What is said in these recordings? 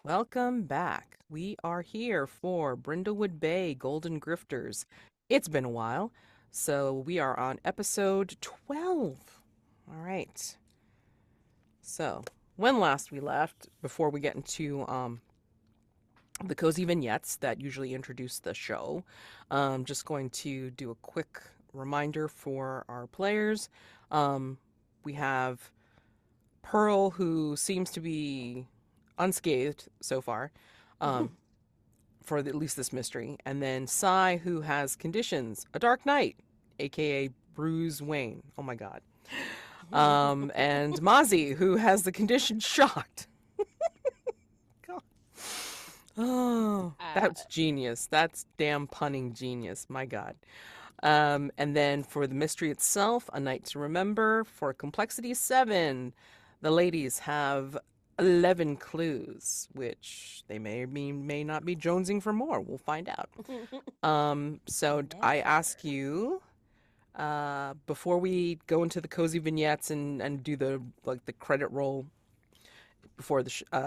Welcome back. We are here for Brindlewood Bay Golden Grifters. It's been a while, so we are on episode 12. All right. So, when last we left, before we get into the cozy vignettes that usually introduce the show, just going to do a quick reminder for our players. We have Pearl, who seems to be unscathed so far, for at least this mystery, and then Sai, who has conditions, a Dark Knight, aka Bruce Wayne. Oh my God. And Mazi, who has the condition shocked. God. Oh, that's genius. That's damn punning genius. My God. And then for the mystery itself, A Night to Remember. For complexity 7, the ladies have 11 clues, which they may not be jonesing for more. We'll find out. So I ask you, before we go into the cozy vignettes and do the credit roll before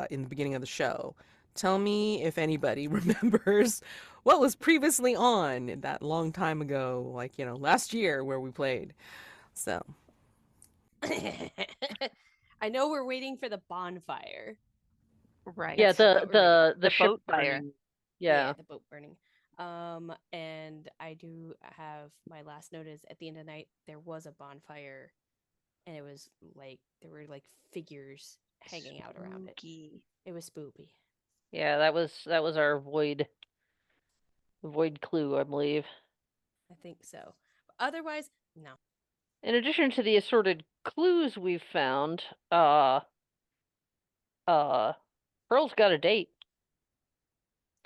in the beginning of the show, tell me if anybody remembers what was previously on that long time ago, last year where we played. So. I know we're waiting for the bonfire. Right. Yeah, the ship boat fire. burning. Yeah. The boat burning. And I do have my last note is at the end of the night there was a bonfire, and it was like there were like figures hanging out around it. It was spoopy. Yeah, that was our void clue, I believe. I think so. But otherwise, no. In addition to the assorted clues we've found, Pearl's got a date.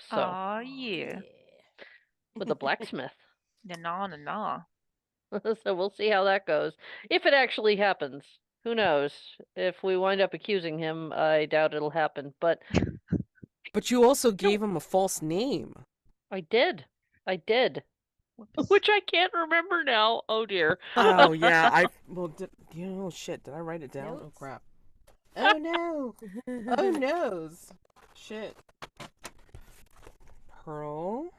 So. Aw, yeah. With a blacksmith. Na. So we'll see how that goes. If it actually happens. Who knows? If we wind up accusing him, I doubt it'll happen. But you also gave him a false name. I did. Which I can't remember now. Oh dear. Oh yeah, shit. Did I write it down? Notes? Oh crap. Oh no. Oh noes. Shit. Pearl.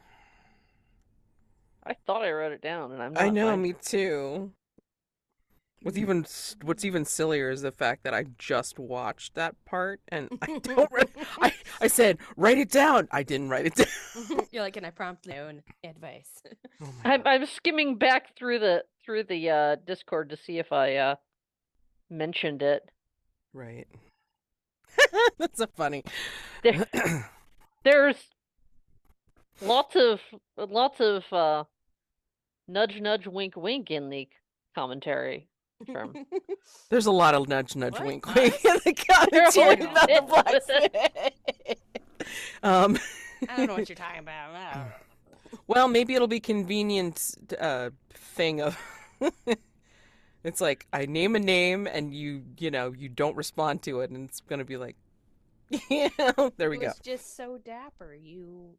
I thought I wrote it down, and I'm not. I know, me too. What's even sillier is the fact that I just watched that part, and I don't. I said write it down. I didn't write it down. You're like, and I promptly own advice. Oh I'm skimming back through the Discord to see if I mentioned it. Right. That's so funny. There's lots of nudge nudge wink wink in the commentary. There's a lot of nudge nudge What? wink wink in the commentary about the blacksmith. I don't know what you're talking about. No. Well, maybe it'll be convenient thing of it's like I name a name and you don't respond to it, and it's gonna be like, yeah, there we go. It was just so dapper. You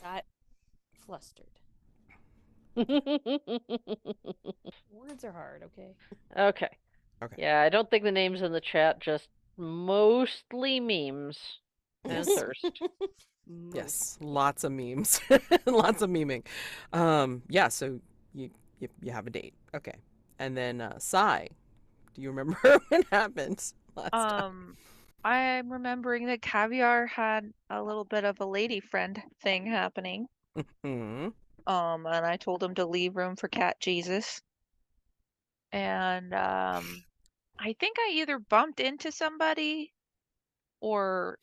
got flustered. Words are hard, okay? Okay. Yeah, I don't think the names in the chat, just mostly memes and thirst. Yes, lots of memes, lots of memeing. Yeah, so you have a date, okay, and then Sai, do you remember what happened last time? I'm remembering that Caviar had a little bit of a lady friend thing happening. Mm-hmm. And I told him to leave room for Cat Jesus. And I think I either bumped into somebody or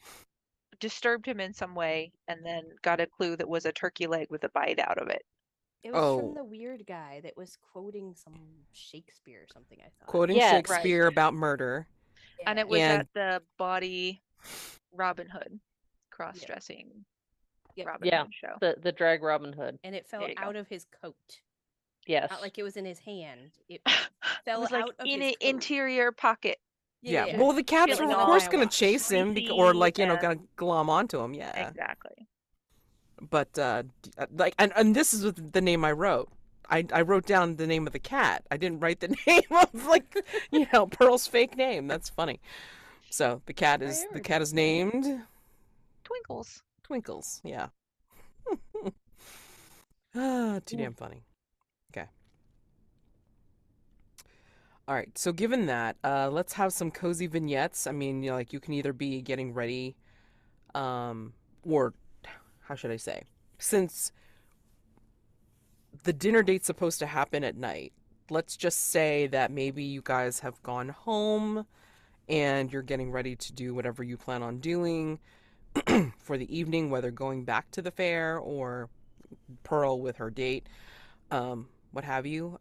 disturbed him in some way, and then got a clue that was a turkey leg with a bite out of it. It was from the weird guy that was quoting some Shakespeare or something, I thought. Quoting Shakespeare about murder. Yeah. And it was at the body Robin Hood cross-dressing Robin Hood show. The drag Robin Hood. And it fell out of his coat. Yes. Not like it was in his hand. It fell was out like of in his an coat. interior pocket. Yeah. Well, the cats are of course going to chase him, or going to glom onto him. Yeah. Exactly. But and this is the name I wrote. I wrote down the name of the cat. I didn't write the name of Pearl's fake name. That's funny. So the cat is named Twinkles. Twinkles, yeah. Ah, too damn funny. Okay. All right. So given that, let's have some cozy vignettes. I mean, like you can either be getting ready, or how should I say? Since the dinner date's supposed to happen at night, let's just say that maybe you guys have gone home and you're getting ready to do whatever you plan on doing for the evening, whether going back to the fair or Pearl with her date, what have you.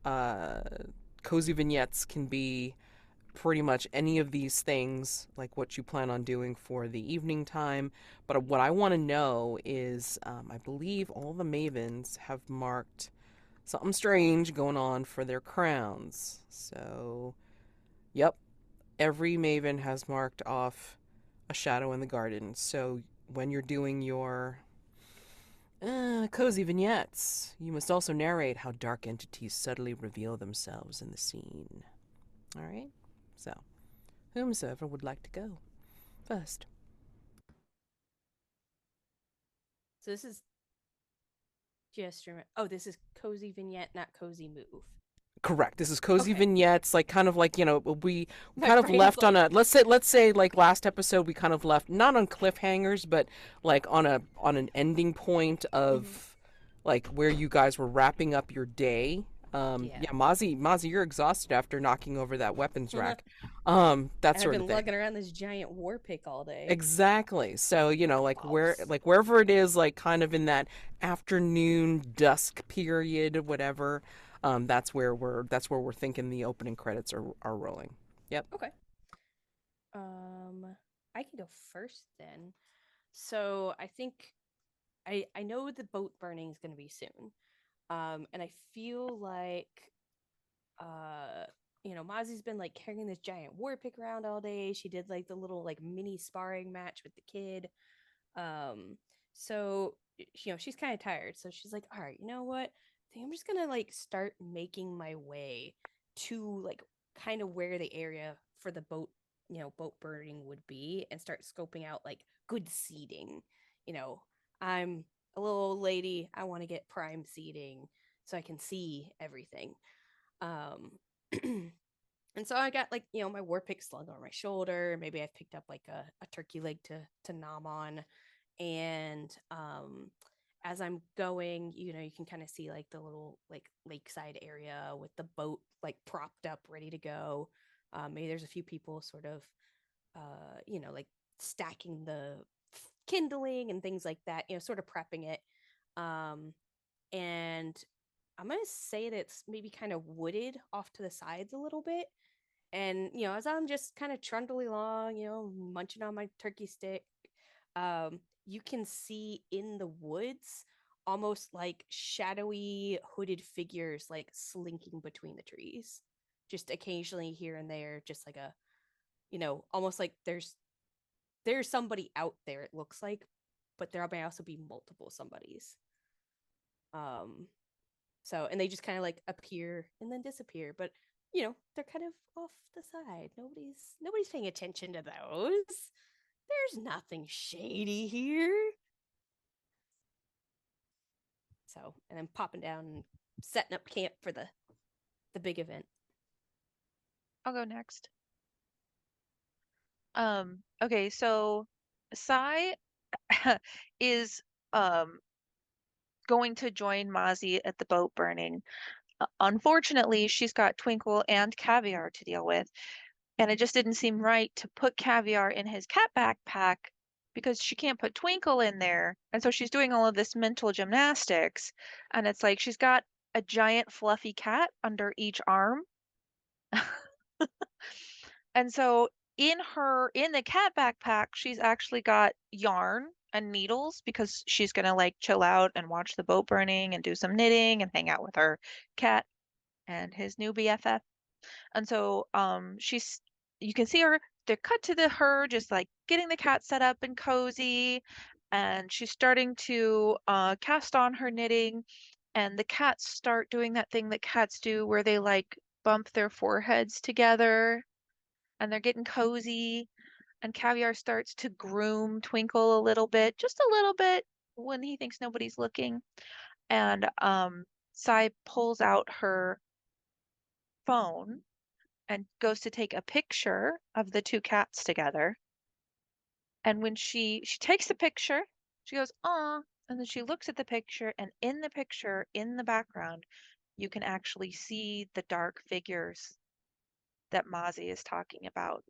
Cozy vignettes can be pretty much any of these things, like what you plan on doing for the evening time. But what I want to know is, I believe all the mavens have marked something strange going on for their crowns. So, yep, every maven has marked off a shadow in the garden. So when you're doing your cozy vignettes, you must also narrate how dark entities subtly reveal themselves in the scene. All right? So, whomsoever would like to go first? So this is just remember. Oh, this is cozy vignette, not cozy move. Correct. This is cozy Okay. vignettes, like kind of like, we My kind of brain's left on like- a let's say like last episode we kind of left not on cliffhangers, but like on an ending point of like where you guys were wrapping up your day. Yeah. Mazi, you're exhausted after knocking over that weapons rack. That And I've sort been of thing. lugging around this giant war pick all day. Exactly. So, like Gross. wherever it is, like kind of in that afternoon dusk period, whatever, that's where we're thinking the opening credits are rolling. Yep. Okay. I can go first then. So I think I know the boat burning is going to be soon. And I feel like Mazi's been like carrying this giant war pick around all day. She did like the little like mini sparring match with the kid. Um, so she's kind of tired. So she's like, all right, you know what? I think I'm just gonna like start making my way to like kind of where the area for the boat burning would be and start scoping out like good seating. I'm a little old lady. I want to get prime seating so I can see everything. Um, and so I got like, my war pick slung on my shoulder. Maybe I've picked up like a turkey leg to nom on. And as I'm going, you can kind of see like the little like lakeside area with the boat like propped up, ready to go. Maybe there's a few people sort of, like stacking the kindling and things like that, sort of prepping it. And I'm going to say that it's maybe kind of wooded off to the sides a little bit. And, as I'm just kind of trundling along, munching on my turkey stick, you can see in the woods almost like shadowy hooded figures like slinking between the trees. Just occasionally here and there, just like almost like there's somebody out there, it looks like, but there may also be multiple somebodies. So, and they just kind of like appear and then disappear, but they're kind of off the side. Nobody's paying attention to those. There's nothing shady here. So, and then popping down and setting up camp for the big event. I'll go next. Okay, so Sai is going to join Mazi at the boat burning. Unfortunately, she's got Twinkle and Caviar to deal with, and it just didn't seem right to put Caviar in his cat backpack because she can't put Twinkle in there. And so she's doing all of this mental gymnastics, and it's like she's got a giant fluffy cat under each arm. And so in the cat backpack, she's actually got yarn and needles because she's gonna like chill out and watch the boat burning and do some knitting and hang out with her cat and his new BFF. And so you can see her, they're cut to her just like getting the cat set up and cozy, and she's starting to cast on her knitting, and the cats start doing that thing that cats do where they like bump their foreheads together and they're getting cozy. And Caviar starts to groom Twinkle a little bit, just a little bit, when he thinks nobody's looking. And Sai pulls out her phone and goes to take a picture of the two cats together. And when she takes the picture, she goes, "Aw," and then she looks at the picture, and in the picture, in the background, you can actually see the dark figures that Mazi is talking about.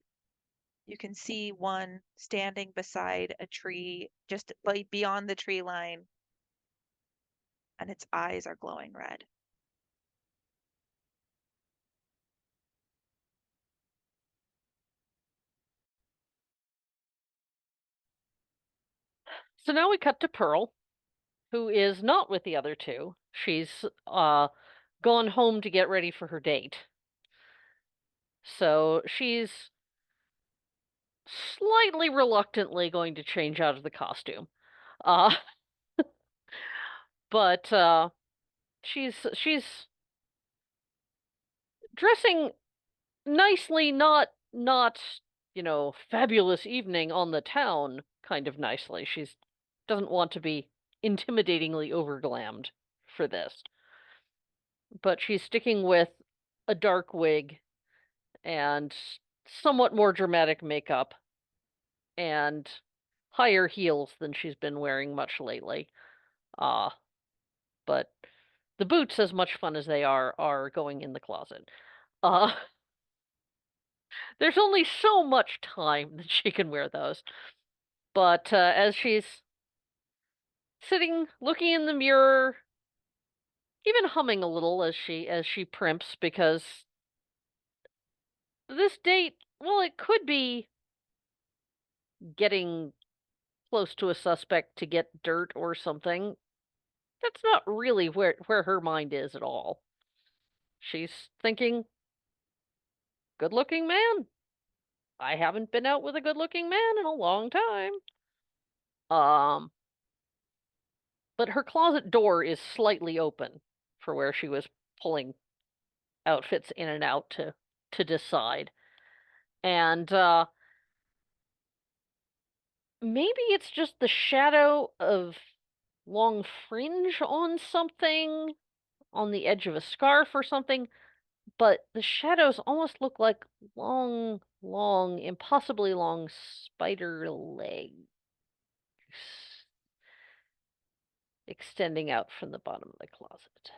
You can see one standing beside a tree, just like beyond the tree line, and its eyes are glowing red. So now we cut to Pearl, who is not with the other two. She's gone home to get ready for her date. So she's slightly reluctantly going to change out of the costume. Uh but she's dressing nicely, not, fabulous evening on the town kind of nicely. She's doesn't want to be intimidatingly overglammed for this. But she's sticking with a dark wig and somewhat more dramatic makeup and higher heels than she's been wearing much lately. Uh, but the boots, as much fun as they are going in the closet. Uh, there's only so much time that she can wear those. But as she's sitting, looking in the mirror, even humming a little as she primps, because this date, well, it could be getting close to a suspect to get dirt or something. That's not really where her mind is at all. She's thinking, good-looking man. I haven't been out with a good-looking man in a long time. Um, but her closet door is slightly open for where she was pulling outfits in and out to decide. And maybe it's just the shadow of long fringe on something, on the edge of a scarf or something, but the shadows almost look like long, impossibly long spider legs extending out from the bottom of the closet.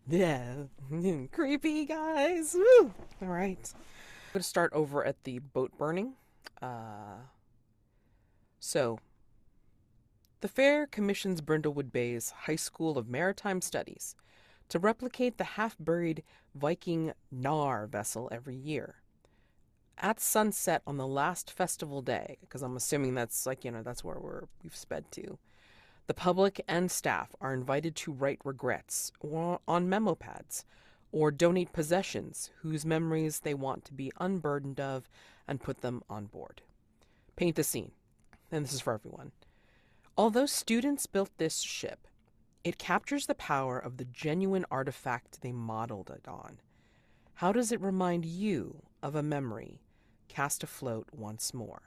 Yeah, creepy guys. Woo! All right. I'm going to start over at the boat burning. So, the fair commissions Brindlewood Bay's High School of Maritime Studies to replicate the half-buried Viking Nar vessel every year. At sunset on the last festival day, because I'm assuming that's that's where we've sped to, the public and staff are invited to write regrets on memo pads or donate possessions whose memories they want to be unburdened of and put them on board. Paint the scene. And this is for everyone. Although students built this ship, it captures the power of the genuine artifact they modeled it on. How does it remind you of a memory cast afloat once more?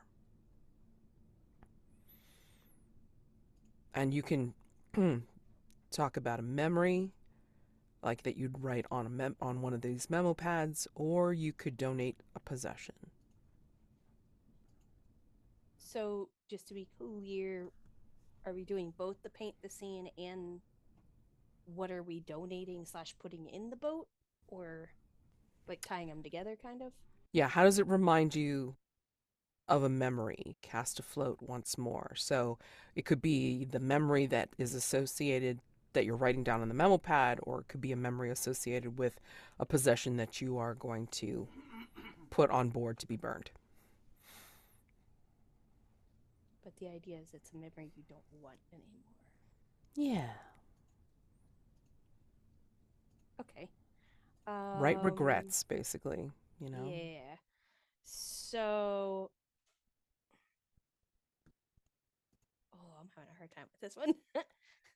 And you can talk about a memory like that you'd write on on one of these memo pads, or you could donate a possession. So, just to be clear, are we doing both the paint the scene and what are we donating / putting in the boat, or like tying them together, kind of? Yeah, how does it remind you of a memory cast afloat once more? So it could be the memory that is associated that you're writing down on the memo pad, or it could be a memory associated with a possession that you are going to put on board to be burned. But the idea is it's a memory you don't want anymore. Yeah. Okay. Write regrets, basically, Yeah. So. Oh, I'm having a hard time with this one.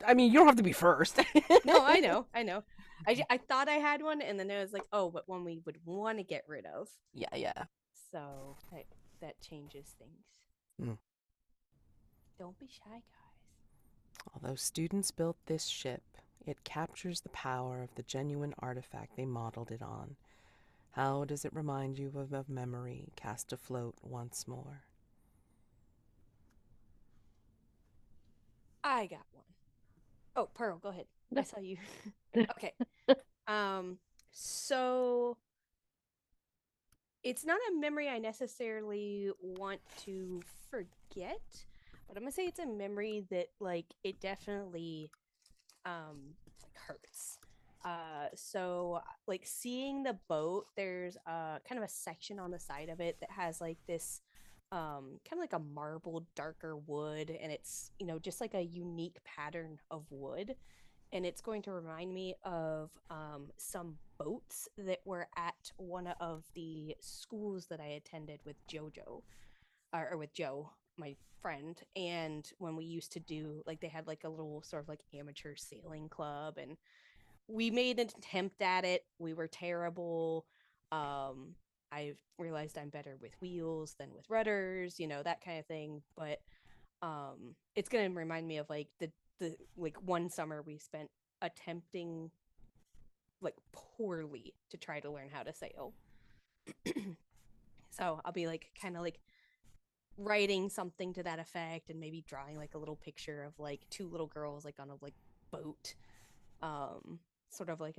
I mean, you don't have to be first. No, I know. I thought I had one, and then I was like, oh, but one we would want to get rid of. Yeah. So that changes things. Mm. Don't be shy, guys. Although students built this ship, it captures the power of the genuine artifact they modeled it on. How does it remind you of a memory cast afloat once more? I got one. Oh, Pearl, go ahead. I saw you. Okay. So it's not a memory I necessarily want to forget, but I'm gonna say it's a memory that like it definitely like hurts. So like seeing the boat, there's kind of a section on the side of it that has like this kind of like a marbled darker wood, and it's just like a unique pattern of wood, and it's going to remind me of some boats that were at one of the schools that I attended with Jojo, or with Joe, my friend. And when we used to do like, they had like a little sort of like amateur sailing club, and we made an attempt at it. We were terrible. I realized I'm better with wheels than with rudders, that kind of thing. But it's gonna remind me of like the like one summer we spent attempting like poorly to try to learn how to sail. So I'll be like kind of like writing something to that effect, and maybe drawing like a little picture of like two little girls like on a like boat, sort of like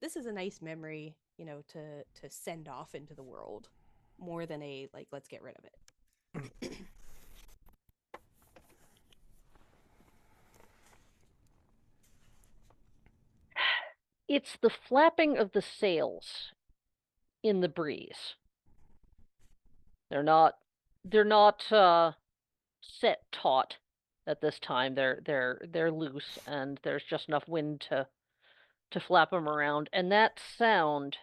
this is a nice memory, to send off into the world, more than a like let's get rid of it. It's the flapping of the sails in the breeze. They're not set taut at this time. They're loose, and there's just enough wind to flap them around, and that sound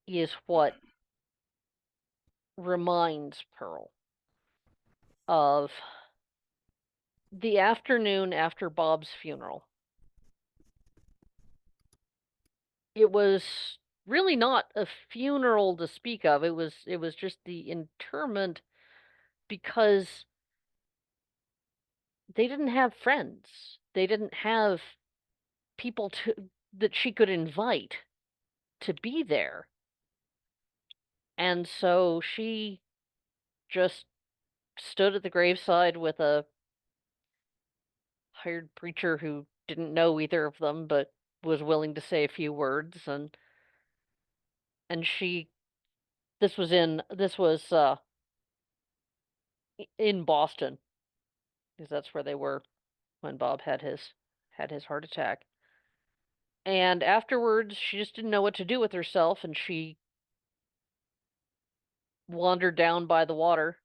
is what reminds Pearl of the afternoon after Bob's funeral. It was really not a funeral to speak of. It was just the interment, because they didn't have friends. They didn't have people that she could invite to be there. And so she just stood at the graveside with a hired preacher who didn't know either of them but was willing to say a few words, and she this was in Boston, because that's where they were when Bob had his heart attack. And afterwards, she just didn't know what to do with herself, and she wandered down by the water,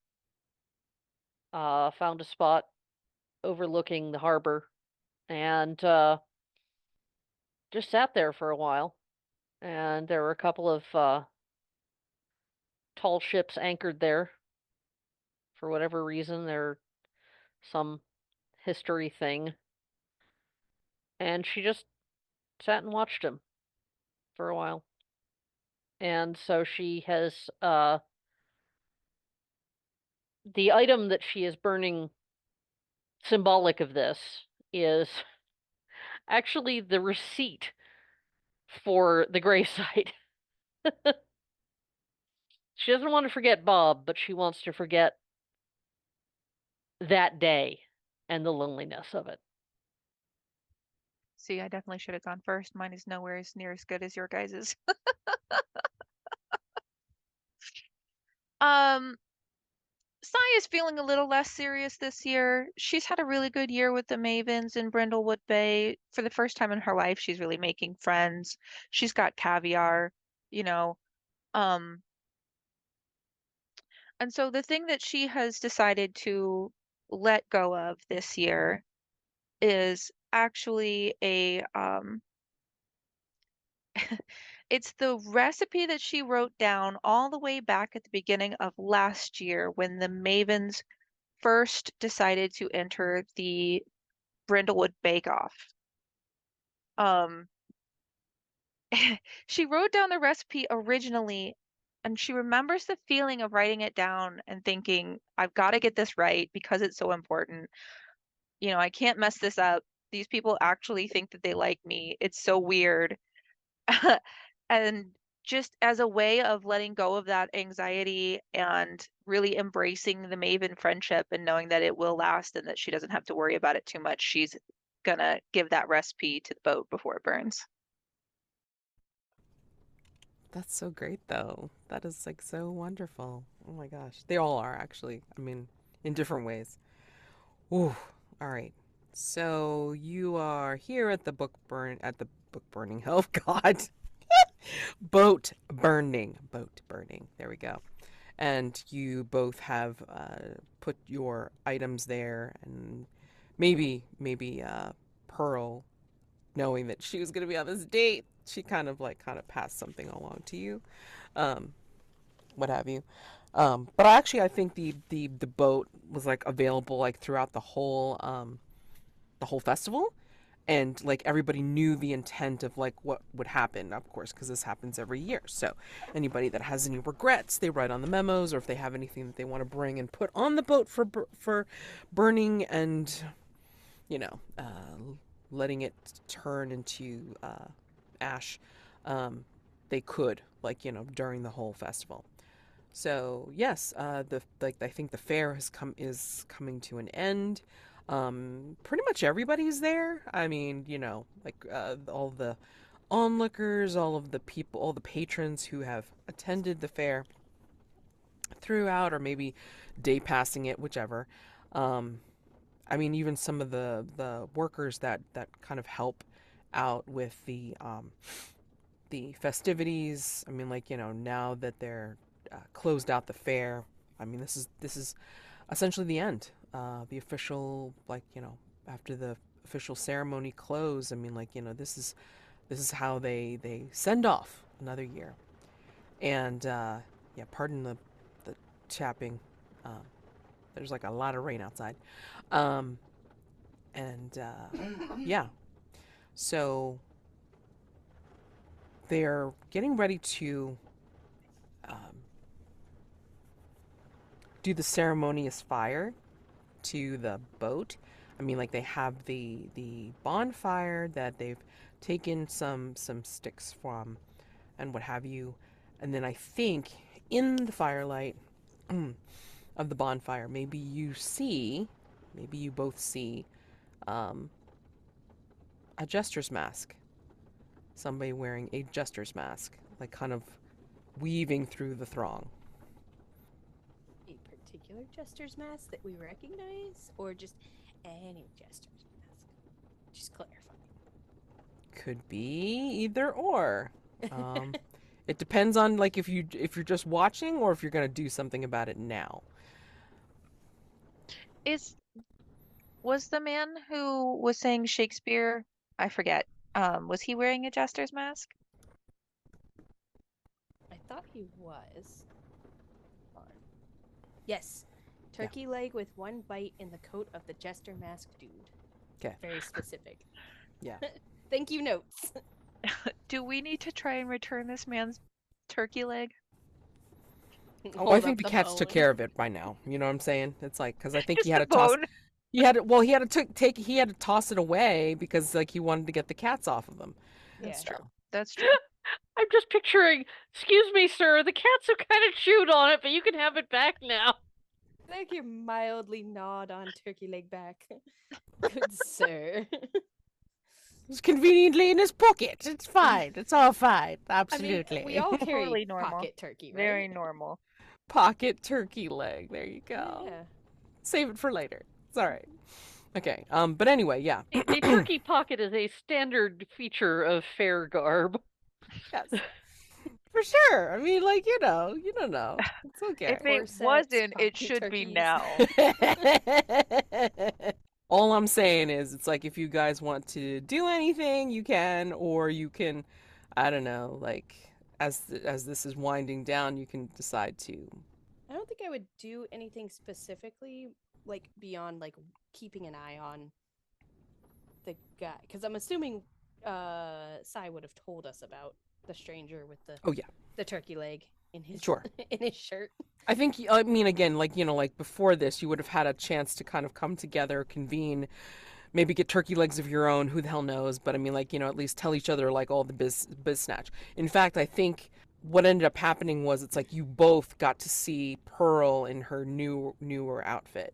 found a spot overlooking the harbor, and just sat there for a while. And there were a couple of tall ships anchored there for whatever reason. They're some history thing. And she just sat and watched him for a while. And so she has the item that she is burning, symbolic of this, is actually the receipt for the gravesite. She doesn't want to forget Bob, but she wants to forget that day and the loneliness of it. See, I definitely should have gone first. Mine is nowhere as near as good as your guys's. Sai is feeling a little less serious this year. She's had a really good year with the Mavens in Brindlewood Bay. For the first time in her life, she's really making friends. She's got caviar, you know. Um, and so the thing that she has decided to let go of this year is actually it's the recipe that she wrote down all the way back at the beginning of last year when the Mavens first decided to enter the Brindlewood Bake Off. She wrote down the recipe originally and she remembers the feeling of writing it down and thinking, I've got to get this right because it's so important. You know, I can't mess this up. These people actually think that they like me. It's so weird. And just as a way of letting go of that anxiety and really embracing the Maven friendship and knowing that it will last and that she doesn't have to worry about it too much, she's gonna give that recipe to the boat before it burns. That's so great, though. That is like so wonderful. Oh my gosh. They all are, actually. I mean, in different ways. Ooh. All right. So you are here at the book burning. Oh God. Boat burning. Boat burning. There we go. And you both have put your items there, and maybe Pearl, knowing that she was going to be on this date, she kind of passed something along to you, um, what have you. But actually, I think the boat was like available like throughout the whole festival, and like everybody knew the intent of like what would happen, of course, because this happens every year. So anybody that has any regrets, they write on the memos, or if they have anything that they want to bring and put on the boat for burning, and you know, letting it turn into ash, they could, like, you know, during the whole festival. So yes, I think the fair is coming to an end. Pretty much everybody's there. I mean, you know, like all the onlookers, all of the people, all the patrons who have attended the fair throughout, or maybe day passing it, whichever. Um, I mean, even some of the workers that kind of help out with the festivities. I mean, like, you know, now that they're closed out the fair. I mean, this is essentially the end. The official, like, you know, after the official ceremony close. I mean, like, you know, this is how they send off another year. And yeah, pardon the chapping. Um, there's like a lot of rain outside. Um, and yeah, so they're getting ready to um, do the ceremonious fire to the boat. I mean, like, they have the bonfire that they've taken some sticks from and what have you, and then I think in the firelight of the bonfire, maybe you both see um, a jester's mask. Somebody wearing a jester's mask, like kind of weaving through the throng. A particular jester's mask that we recognize, or just any jester's mask? Just clarify. Could be either or. It depends on like if you're just watching or if you're gonna do something about it now. Was the man who was saying Shakespeare, I forget, was he wearing a jester's mask? I thought he was. Hold on. Yes. Turkey leg with one bite in the coat of the jester mask dude. Okay. Very specific. Yeah. Thank you, notes. Do we need to try and return this man's turkey leg? Oh, I think the cats took care of it by now. You know what I'm saying? It's like, because I think Just he had the to toss. bone. He had to toss it away because like he wanted to get the cats off of him. That's Yeah. true. That's true. I'm just picturing, excuse me, sir, the cats have kind of chewed on it, but you can have it back now. Like you mildly nod on turkey leg back. Good sir. It's conveniently in his pocket. It's fine. It's all fine. Absolutely. I mean, we all carry Totally normal. pocket turkey, right? Very normal. Pocket turkey leg. There you go. Yeah. Save it for later. It's all right. Okay. But anyway, yeah. A turkey pocket is a standard feature of fair garb. Yes. For sure. I mean, like, you don't know. It's okay. If it Corsets, wasn't, it pocket should be turkeys. now. All I'm saying is, it's like if you guys want to do anything, you can, or you can, I don't know, like as this is winding down, you can decide to. I don't think I would do anything specifically, like beyond like keeping an eye on the guy, because I'm assuming Sai would have told us about the stranger with the Oh yeah, the turkey leg. in his Sure. in his shirt. I think, I mean, again, like, like before this, you would have had a chance to kind of come together, convene, maybe get turkey legs of your own, who the hell knows, but I mean, like, at least tell each other, like, all the biz snatch. In fact, I think what ended up happening was it's like you both got to see Pearl in her newer outfit,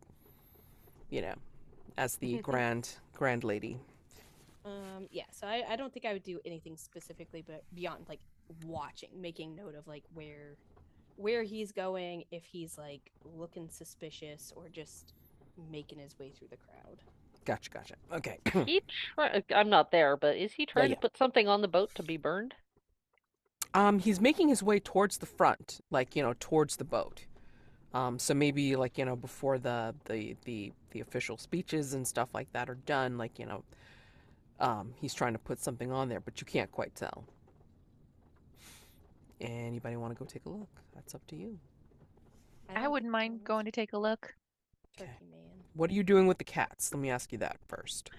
as the grand lady. Yeah, so I don't think I would do anything specifically, but beyond like watching, making note of like where he's going, if he's like looking suspicious or just making his way through the crowd. Gotcha. Okay. I'm not there, but is he trying Yeah. to put something on the boat to be burned? He's making his way towards the front, like, towards the boat. So maybe like, before the official speeches and stuff like that are done, like, he's trying to put something on there, but you can't quite tell. Anybody want to go take a look? That's up to you. I wouldn't mind going to take a look. Turkey Okay. man. What are you doing with the cats? Let me ask you that first.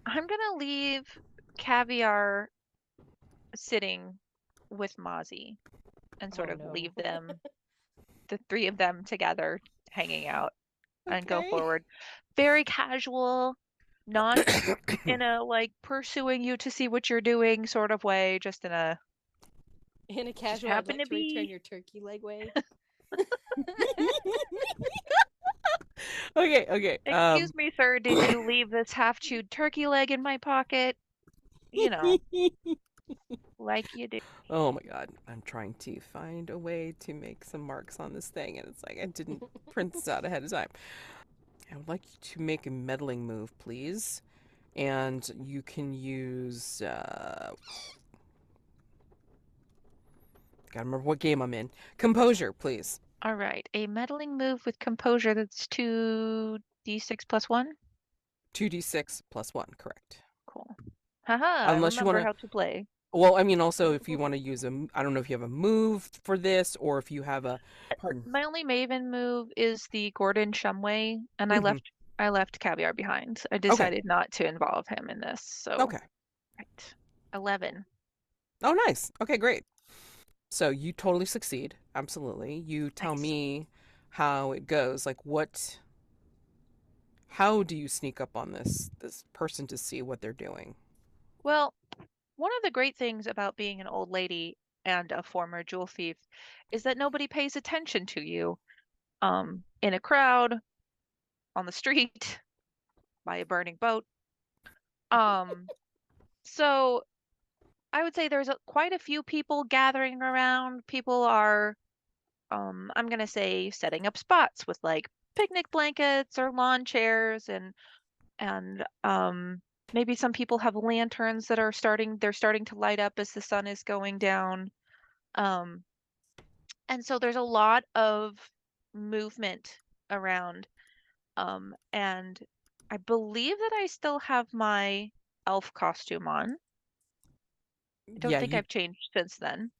I'm gonna leave Caviar sitting with Mazi and sort Oh, of no. leave them, the three of them together, hanging out and go Okay. forward. Very casual, not in a like pursuing you to see what you're doing sort of way, just in a In a casual, I'd happen like to to return be. your turkey leg way. Okay. Excuse me, sir, did you leave this half-chewed turkey leg in my pocket? You know, like you do. Oh my god, I'm trying to find a way to make some marks on this thing, and it's like I didn't print this out ahead of time. I would like you to make a meddling move, please. And you can use, gotta remember what game I'm in. Composure, please. All right, a meddling move with composure that's 2d6 plus 1. 2d6 plus 1, correct. Cool. Haha, I Unless you remember want how to play. well, I mean, also if you want to use I don't know if you have a move for this or if you have a, pardon. My only Maven move is the Gordon Shumway, and Mhm. I left Caviar behind. I Okay. decided not to involve him in this. So Okay. right. 11. Oh, nice. Okay, great. So you totally succeed. Absolutely. You tell Nice. me how it goes. Like how do you sneak up on this person to see what they're doing? Well, one of the great things about being an old lady and a former jewel thief is that nobody pays attention to you. In a crowd, on the street, by a burning boat. So I would say there's quite a few people gathering around. People are, I'm gonna say, setting up spots with like picnic blankets or lawn chairs, and maybe some people have lanterns that are they're starting to light up as the sun is going down. Um, and so there's a lot of movement around. And I believe that I still have my elf costume on. I don't Yeah, think I've changed since then.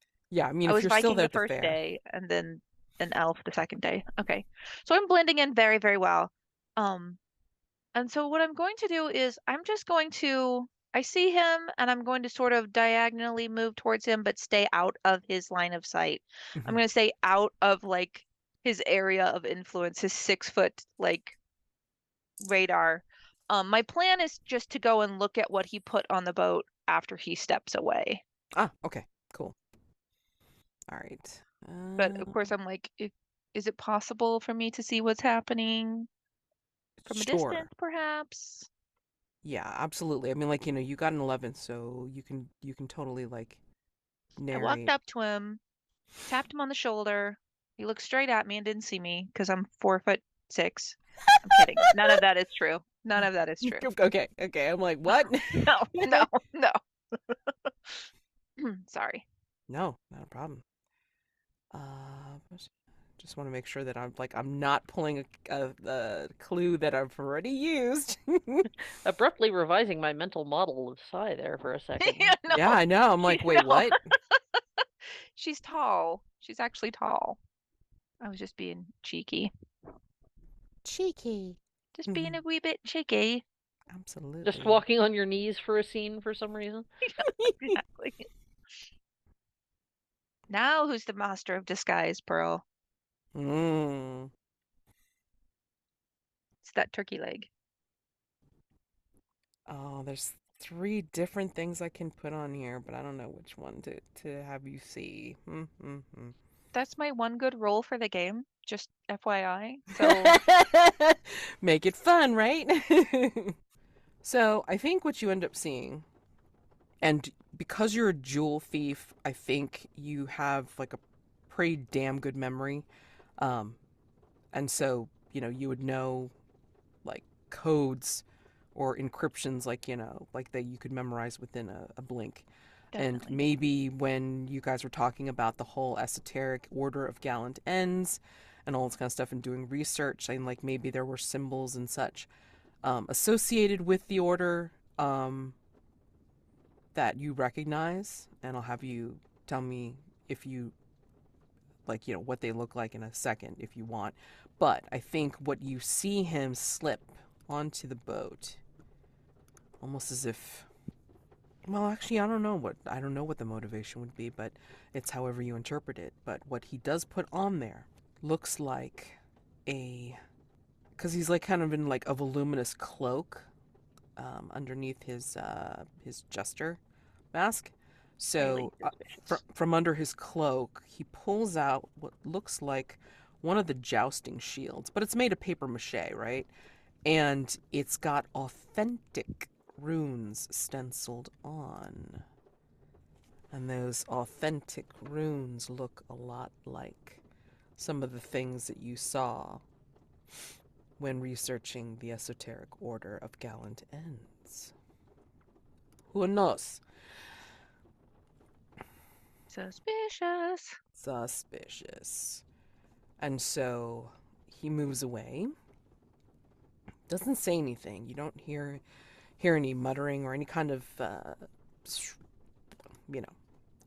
I mean, I if was you're still Viking there the at the first fair. day and then an elf the second day. Okay. So I'm blending in very, very well. And so what I'm going to do is I see him and I'm going to sort of diagonally move towards him, but stay out of his line of sight. I'm Mhm. going to stay out of like his area of influence, his 6-foot like radar. My plan is just to go and look at what he put on the boat after he steps away. Ah, okay. Cool. All right. But of course, I'm like, is it possible for me to see what's happening from a Sure. distance, perhaps? Yeah, absolutely. I mean, like, you got an 11, so you can totally like I walked narrate. up to him, tapped him on the shoulder. He looked straight at me and didn't see me because I'm 4'6". I'm kidding. None of that is true. None of that is true. Okay. I'm like, what? No. Sorry. No, not a problem. Just want to make sure that I'm not pulling a clue that I've already used. Abruptly revising my mental model of Psy there for a second. Yeah, no. Yeah, I know. I'm like, wait, No. what? She's tall. She's actually tall. I was just being cheeky. Cheeky. Just being a wee bit cheeky. Absolutely. Just walking on your knees for a scene for some reason. Exactly. Now who's the master of disguise, Pearl? Mm. It's that turkey leg. Oh, there's 3 different things I can put on here, but I don't know which one to have you see. That's my one good roll for the game, just FYI. So Make it fun, right? So I think what you end up seeing, and because you're a jewel thief, I think you have like a pretty damn good memory. Um, and so, you would know like codes or encryptions, like, like that you could memorize within a blink. And definitely. maybe when you guys were talking about the whole esoteric order of gallant ends and all this kind of stuff and doing research, and like maybe there were symbols and such associated with the order that you recognize, and I'll have you tell me if you like, what they look like in a second if you want. But I think what you see him slip onto the boat, almost as if, well, actually, I don't know what the motivation would be, but it's however you interpret it. But what he does put on there looks like because he's like kind of in like a voluminous cloak underneath his jester mask. So from under his cloak, he pulls out what looks like one of the jousting shields, but it's made of paper mache, right? And it's got authentic runes stenciled on. And those authentic runes look a lot like some of the things that you saw when researching the esoteric order of gallant ends. Who knows? Suspicious. Suspicious. And so he moves away. Doesn't say anything. You don't hear any muttering or any kind of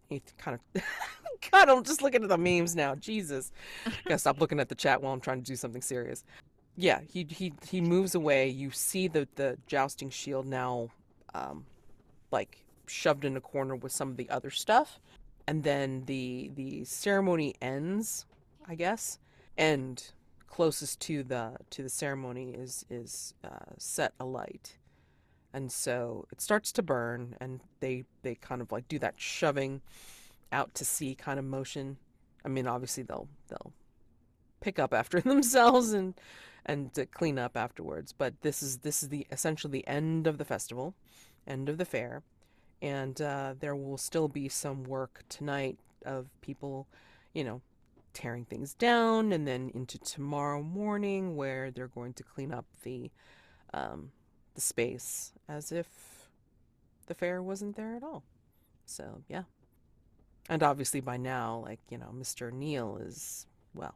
any kind of God, I'm just looking at the memes now. Jesus. Gotta stop looking at the chat while I'm trying to do something serious. Yeah, he moves away. You see the jousting shield now like shoved in a corner with some of the other stuff. And then the ceremony ends, I guess. And closest to the ceremony is set alight. And so it starts to burn, and they kind of like do that shoving out to sea kind of motion. I mean, obviously they'll pick up after themselves and clean up afterwards. But this is the essentially the end of the festival, end of the fair, and there will still be some work tonight of people, tearing things down, and then into tomorrow morning where they're going to clean up the space as if the fair wasn't there at all. So yeah. And obviously by now, like, Mr. Neal is, well,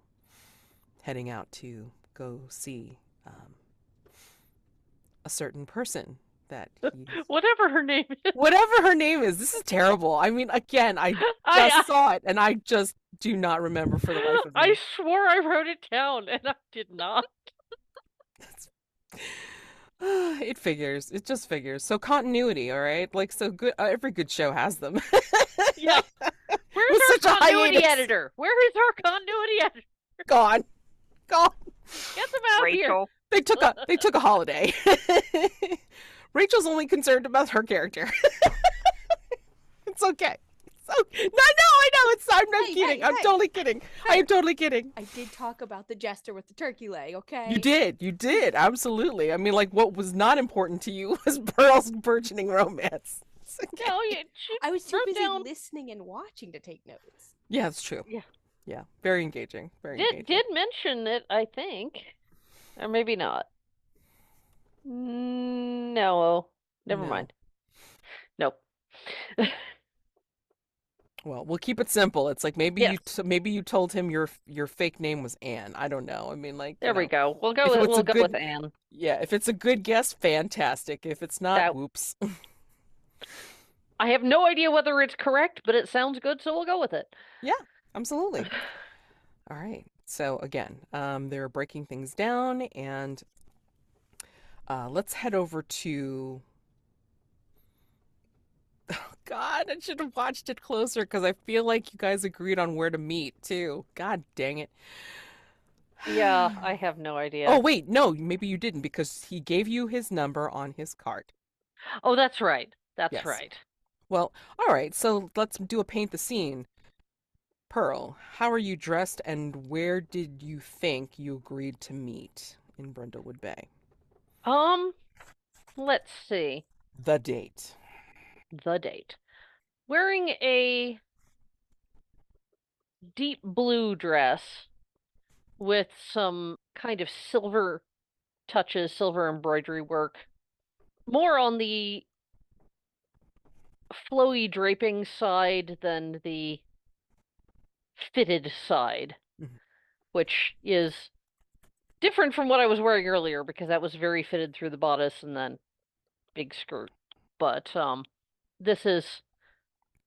heading out to go see a certain person that he's... Whatever her name is. Whatever her name is. This is terrible. I mean, again, I just saw it, and I just do not remember for the life of me. I swore I wrote it down, and I did not. It figures. It just figures. So continuity, all right? Like, so good. Every good show has them. Yeah. Where's our continuity editor? Where is our continuity editor? Gone. Get them out Rachael. here. They took a holiday. Rachel's only concerned about her character. It's okay. No, I know. I'm not kidding. I'm totally kidding. I am totally kidding. I did talk about the jester with the turkey leg, okay? You did. Absolutely. I mean, like, what was not important to you was Pearl's burgeoning romance. Okay. No, I was too busy listening and watching to take notes. Yeah, that's true. Yeah. Very engaging. Did mention it, I think. Or maybe not. No. Never mind. Nope. Well, we'll keep it simple. It's like maybe you told him your fake name was Anne. I don't know. I mean, like, there we go. We'll go with Anne. Yeah, if it's a good guess, fantastic. If it's not, whoops. I have no idea whether it's correct, but it sounds good, so we'll go with it. Yeah, absolutely. All right. So again, they're breaking things down, and let's head over to God, I should have watched it closer because I feel like you guys agreed on where to meet too. God dang it. Yeah, I have no Oh, idea. wait, no, maybe you didn't because he gave you his number on his card. Oh, that's right. That's Yes. right. Well, all right, so let's do a paint the scene. Pearl, how are you dressed and where did you think you agreed to meet in Brindlewood Bay? Um, let's see. The date. The date. Wearing a deep blue dress with some kind of silver touches, silver embroidery work. More on the flowy draping side than the fitted side, Mhm. which is different from what I was wearing earlier because that was very fitted through the bodice and then big skirt. But this is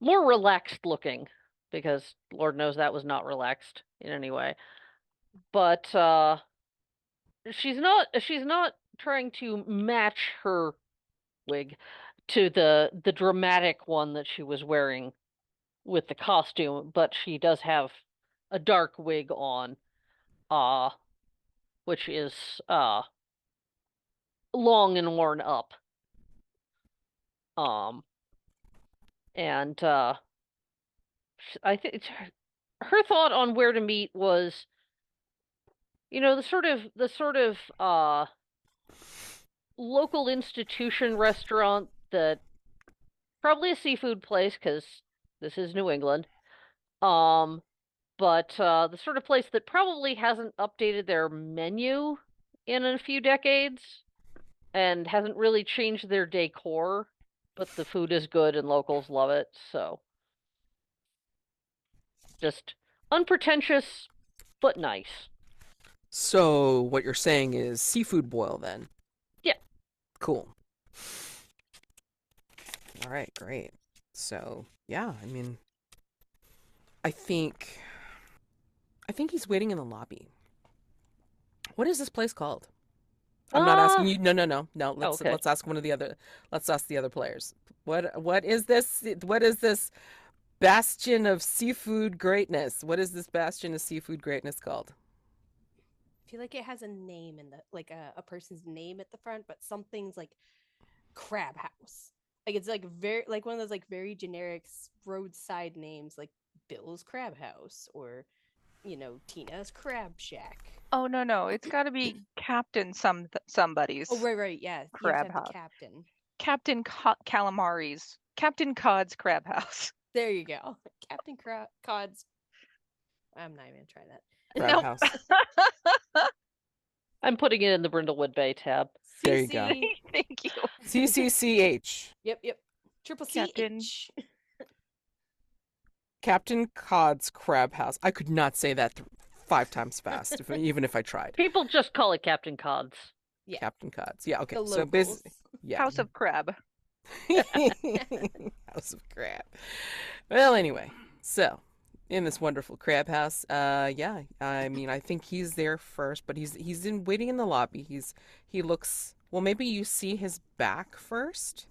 more relaxed looking because Lord knows that was not relaxed in any way. But she's not trying to match her wig to the dramatic one that she was wearing with the costume, but she does have a dark wig on, uh, which is long and worn up. Um, and I think her thought on where to meet was, the sort of local institution restaurant that probably a seafood place because this is New England. Um, but the sort of place that probably hasn't updated their menu in a few decades and hasn't really changed their decor, but the food is good and locals love it, so just unpretentious but nice. So, what you're saying is seafood boil then? Yeah. Cool. All right, great. So, yeah, I mean, I think I think he's waiting in the lobby. What is this place called? I'm not asking Uh, you. No, no, no, no. oh, Let's okay. let's ask one of the other. Let's ask the other players. What is this? What is this bastion of seafood greatness? What is this bastion of seafood greatness called? I feel like it has a name in the like a person's name at the front, but something's like Crab House. Like it's like very like one of those like very generic roadside names like Bill's Crab House or Tina's Crab Shack. Oh no, it's got to be Captain somebody's Oh right, yeah. You have to crab have house. the captain. Captain Calamari's, Captain Cod's crab house. There you go. Captain Cod's. I'm not even gonna try that. Crab Nope. House. I'm putting it in the Brindlewood Bay tab. There you go. CC. Thank you. CCCH. Yep. Triple Captain. CH. Captain Cod's Crab House. I could not say that 5 times fast, even if I tried. People just call it Captain Cod's. Yeah. Captain Cod's. Yeah, okay. The So locals. basically, yeah. House of Crab. House of Crab. Well, anyway, so in this wonderful crab house, yeah, I mean, I think he's there first, but he's waiting in the lobby. He looks well. Maybe you see his back first,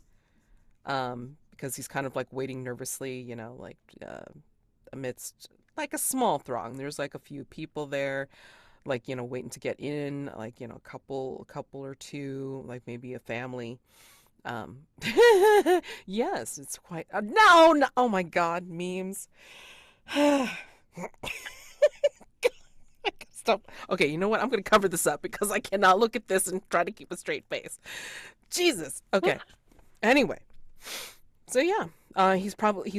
because he's kind of like waiting nervously, like amidst like a small throng. There's like a few people there, like waiting to get in, like a couple or two, like maybe a family. Um, yes, it's quite. No, no, oh my God, memes. Stop. Okay, you know what? I'm gonna cover this up because I cannot look at this and try to keep a straight face. Jesus. Okay. Anyway, so yeah, he's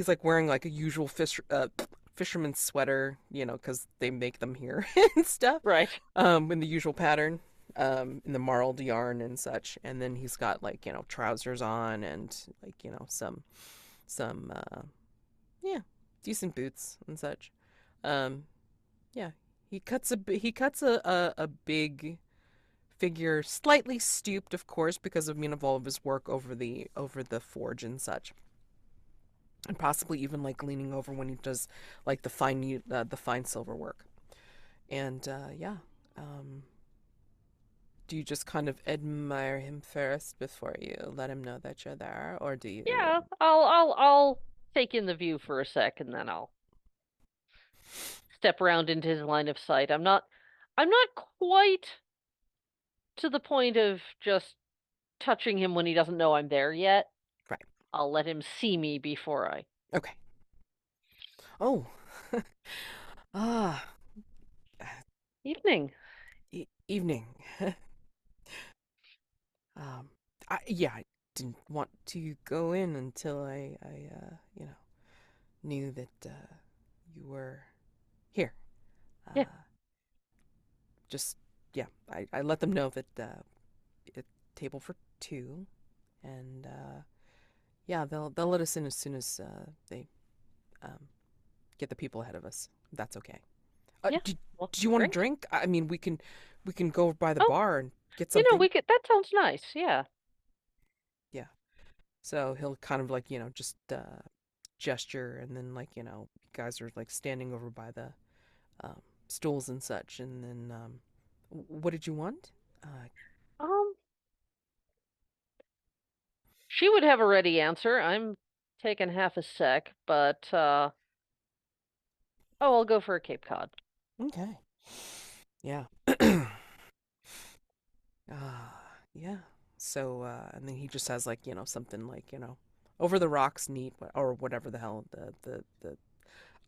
like wearing like a usual fisherman's sweater, because they make them here and stuff. Right. In the usual pattern, in the marled yarn and such, and then he's got like trousers on and like some yeah, decent boots and such. Yeah, he cuts a big figure, slightly stooped, of course, because of all of his work over the forge and such, and possibly even like leaning over when he does like the fine silver work. And yeah, do you just kind of admire him first before you let him know that you're there, or do you? Yeah, I'll take in the view for a sec, and then I'll step around into his line of sight. I'm not quite to the point of just touching him when he doesn't know I'm there yet. Right. I'll let him see me before I. Okay. Oh. Ah. Evening. Evening. Yeah, I didn't want to go in until I knew that you were here. Yeah. Just, yeah, I let them know that a table for two, and yeah, they'll let us in as soon as they get the people ahead of us. That's okay. Yeah. Did Well, you want a great. drink? I mean, we can go by the Oh, bar and get you know, something. we could. That sounds nice. Yeah. Yeah. So he'll kind of like, just gesture, and then like, guys are like standing over by the stools and such, and then what did you want? Um, she would have a ready answer. I'm taking half a sec, but oh, I'll go for a Cape Cod. Okay. Yeah. Yeah. So and then he just has like, something like, over the rocks neat, or whatever the hell the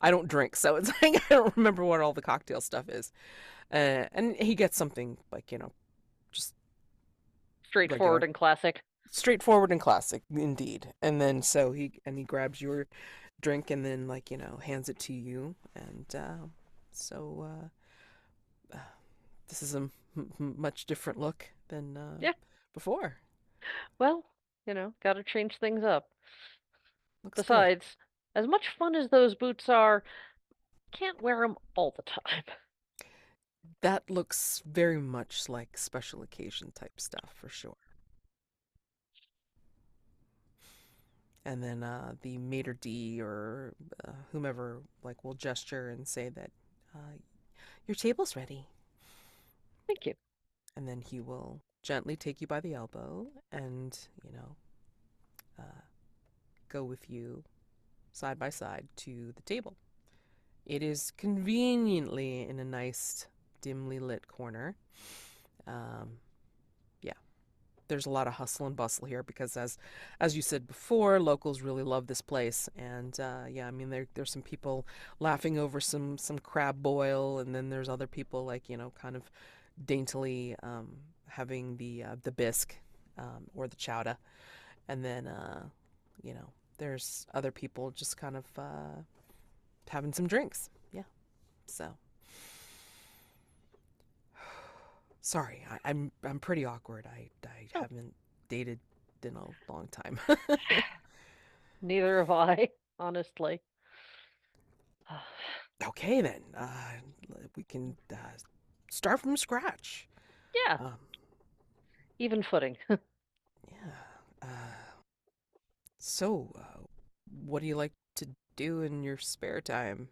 I don't drink, so it's like I don't remember what all the cocktail stuff is. And he gets something like, just Straightforward regular, and classic. straightforward and classic indeed. And then so he grabs your drink, and then like, hands it to you, and so this is a much different look than Yeah. before. Well, gotta change things up. Looks good. Besides, as much fun as those boots are, can't wear them all the time. That looks very much like special occasion type stuff for sure. And then the maitre d', or whomever, like, will gesture and say that your table's ready. Thank you. And then he will gently take you by the elbow and, uh, go with you side by side to the table. It is conveniently in a nice, dimly lit corner. Um, yeah, there's a lot of hustle and bustle here because, as you said before, locals really love this place. And yeah, I mean, there's some people laughing over some crab boil, and then there's other people like, kind of daintily having the bisque, or the chowder, and then there's other people just kind of having some drinks. Yeah, so. Sorry, I'm pretty awkward. I Oh, haven't dated in a long time. neither have I, honestly. Okay then, we can start from scratch. Yeah, Um, even footing. yeah. So, what do you like to do in your spare time?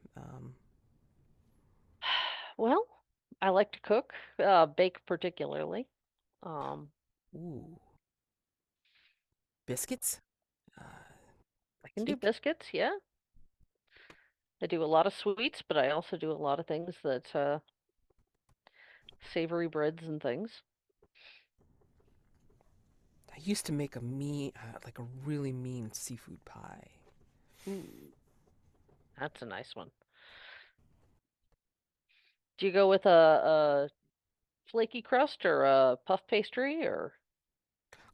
Well, I like to cook, bake particularly. Um, Ooh, biscuits, uh, I can do cake. biscuits, yeah. I do a lot of sweets, but I also do a lot of things that savory breads and things. I used to make like a really mean seafood pie. Ooh, that's a nice one. Do you go with a flaky crust or a puff pastry or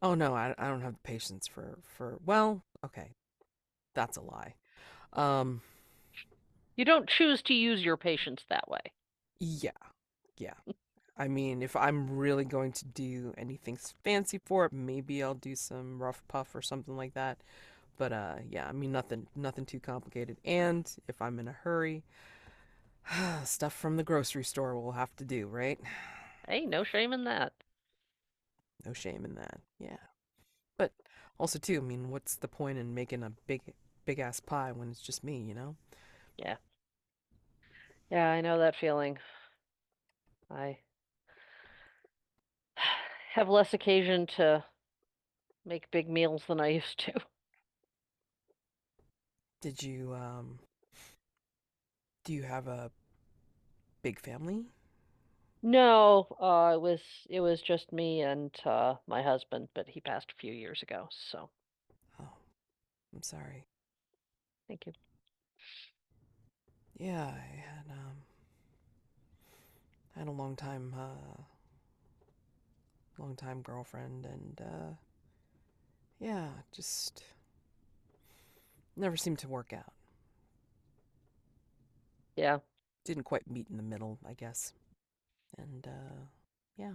Oh no, I don't have the patience for. Well, okay, that's a lie. Um, you don't choose to use your patience that way? yeah, yeah. I mean, if I'm really going to do anything fancy for it, maybe I'll do some rough puff or something like that. But yeah, I mean, nothing too complicated. And if I'm in a hurry, stuff from the grocery store will have to do, right? Hey, no shame in that. No shame in that. Yeah. But also too, I mean, what's the point in making a big ass pie when it's just me, you know? Yeah. Yeah, I know that feeling. I have less occasion to make big meals than I used to. Did you do you have a big family? No, it was just me and my husband, but he passed a few years ago, so Oh, I'm sorry. thank you. Yeah, I had a long time girlfriend, and yeah, just never seemed to work out. Yeah. Didn't quite meet in the middle, I guess. And yeah,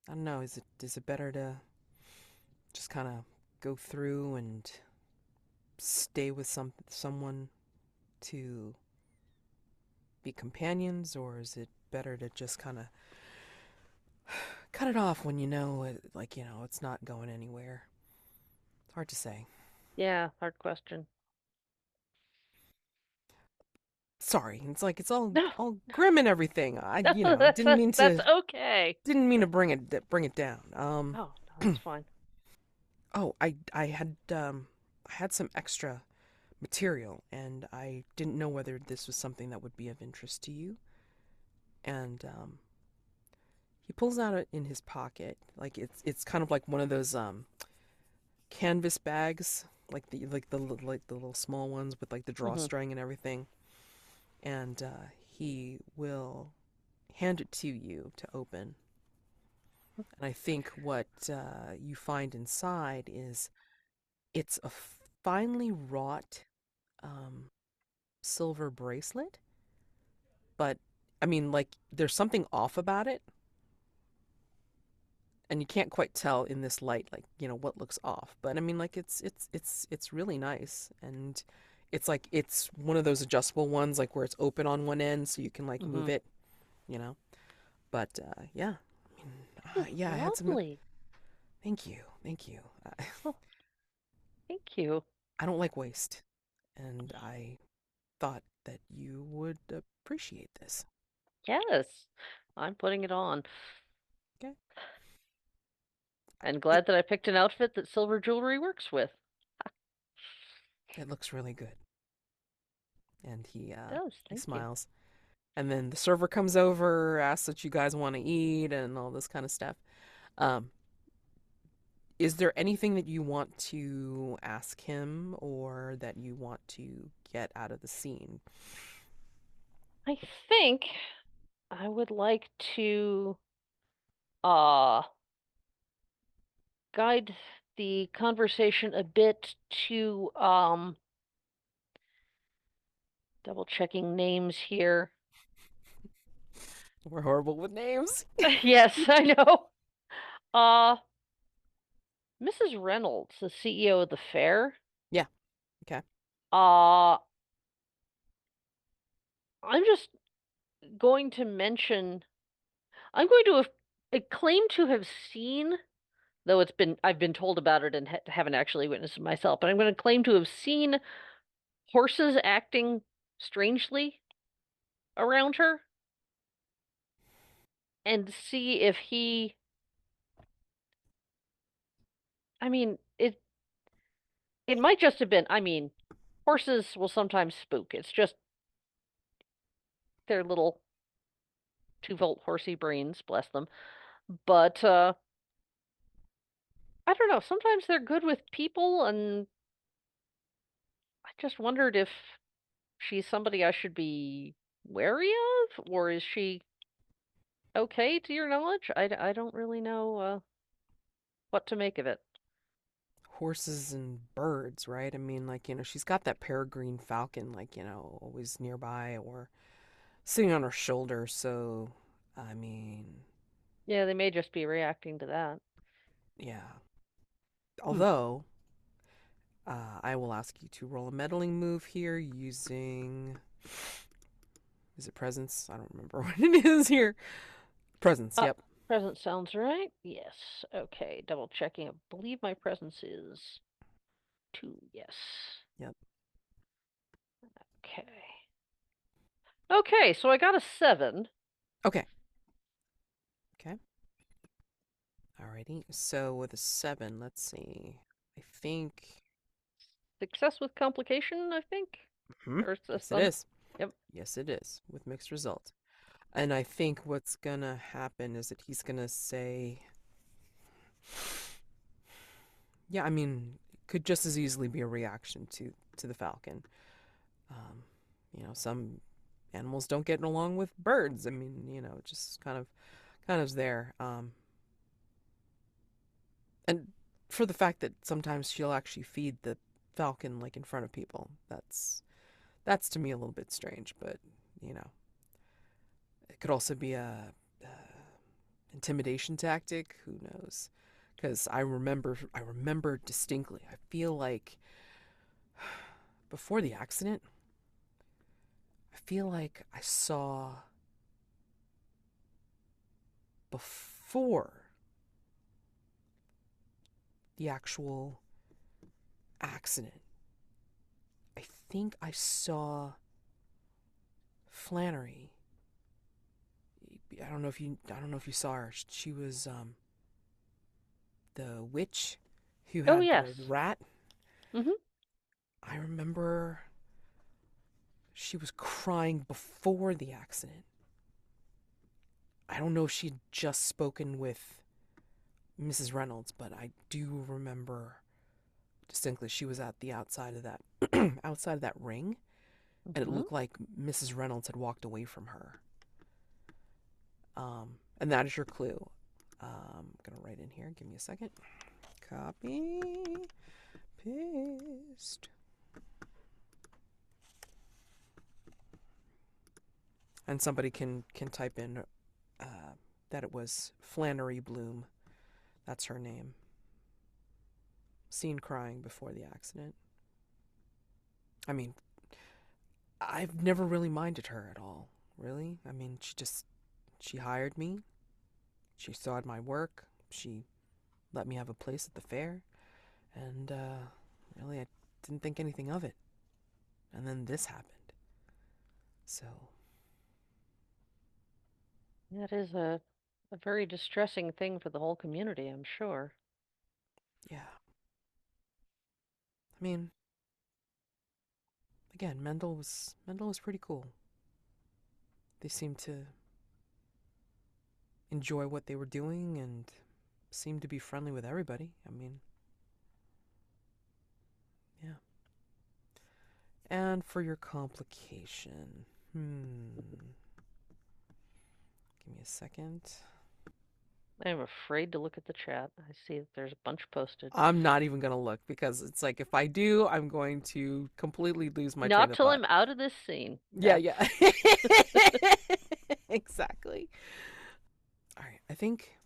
I don't know. Is it better to just kind of go through and stay with someone to be companions, or is it better to just kind of cut it off when you know it's not going anywhere? It's hard to say. Yeah, hard question. Sorry, it's like it's all No, all grim and everything. I no, that's didn't mean that's to okay. bring it down. Oh, no, that's fine. Oh, I had some extra material, and I didn't know whether this was something that would be of interest to you. And he pulls out it in his pocket, like it's kind of like one of those canvas bags, like the little small ones with like the Hmm. drawstring and everything. And he will hand it to you to open. And I think what you find inside is it's a finely wrought um, silver bracelet, but I mean, like, there's something off about it, and you can't quite tell in this light, like, what looks off. But I mean, like, it's really nice, and it's like it's one of those adjustable ones, like where it's open on one end, so you can like Hmm. move it, you know. But yeah, I mean, This is yeah, I had some. lovely. Thank you, thank you. Oh, thank you. I don't like waste, and I thought that you would appreciate this. Yes, I'm putting it on. Okay. And It glad that I picked an outfit that silver jewelry works with. it looks really good. And It does, he thank you. smiles. And then the server comes over, asks what you guys want to eat and all this kind of stuff. Um, is there anything that you want to ask him or that you want to get out of the scene? I think I would like to uh guide the conversation a bit to double checking names here. We're horrible with names. Yes, I know. Uh Mrs. Reynolds, the CEO of the fair. Yeah. Okay. Uh I'm just going to mention I'm going to claim to have seen, though I've been told about it and haven't actually witnessed it myself, but I'm going to claim to have seen horses acting strangely around her and see if I mean, it might just have been, I mean, horses will sometimes spook. It's just their little 2-volt horsey brains, bless them. But I don't know, sometimes they're good with people, and I just wondered if she's somebody I should be wary of, or is she okay to your knowledge? I don't really know what to make of it. Horses and birds, right? I mean, like, she's got that peregrine falcon, like, always nearby or sitting on her shoulder. So, I mean, Yeah, they may just be reacting to that. yeah. Hmm. Although, I will ask you to roll a meddling move here using. Is it presence? I don't remember what it is here. Presence, Uh, yep. Presence sounds right. Yes. Okay, double checking. I believe my presence is 2. Yes. Yep. Okay. Okay, so I got a 7. Okay. Okay. Alrighty. So with a 7, let's see. I think. success with complication, I think. Mhm. Or it's Yes, it some. is. Yep. Yes, it is, with mixed result. And I think what's gonna happen is that he's gonna say, yeah, I mean, could just as easily be a reaction to the falcon. Um, some animals don't get along with birds. I mean, just kind of there. And for the fact that sometimes she'll actually feed the falcon like in front of people, that's to me a little bit strange. But you know, it could also be a intimidation tactic. Who knows? Because I remember distinctly. I feel like before the accident, I feel like I saw before the actual accident. I think I saw Flannery. I don't know if you saw her. She was the witch who Oh, had the yes. rat. Mm-hmm. I remember she was crying before the accident. I don't know if she'd just spoken with Mrs. Reynolds, but I do remember distinctly she was at the outside of that outside of that ring, and it Mm-hmm. looked like Mrs. Reynolds had walked away from her. And that is your clue. I'm gonna write in here. Give me a second. Copy, paste, and somebody can type in that it was Flannery Bloom. That's her name. Seen crying before the accident. I mean, I've never really minded her at all. Really, I mean, she hired me. She saw my work. She let me have a place at the fair, and really, I didn't think anything of it. And then this happened. So, That is a very distressing thing for the whole community, I'm sure. yeah. I mean, again, Mendel was pretty cool. They seemed to enjoy what they were doing and seemed to be friendly with everybody. I mean, yeah. And for your complication, give me a second. I am afraid to look at the chat. I see that there's a bunch posted. I'm not even gonna look because it's like if I do, I'm going to completely lose my train Not of till thought. I'm out of this scene. Yeah, That's yeah. Exactly. All right. I think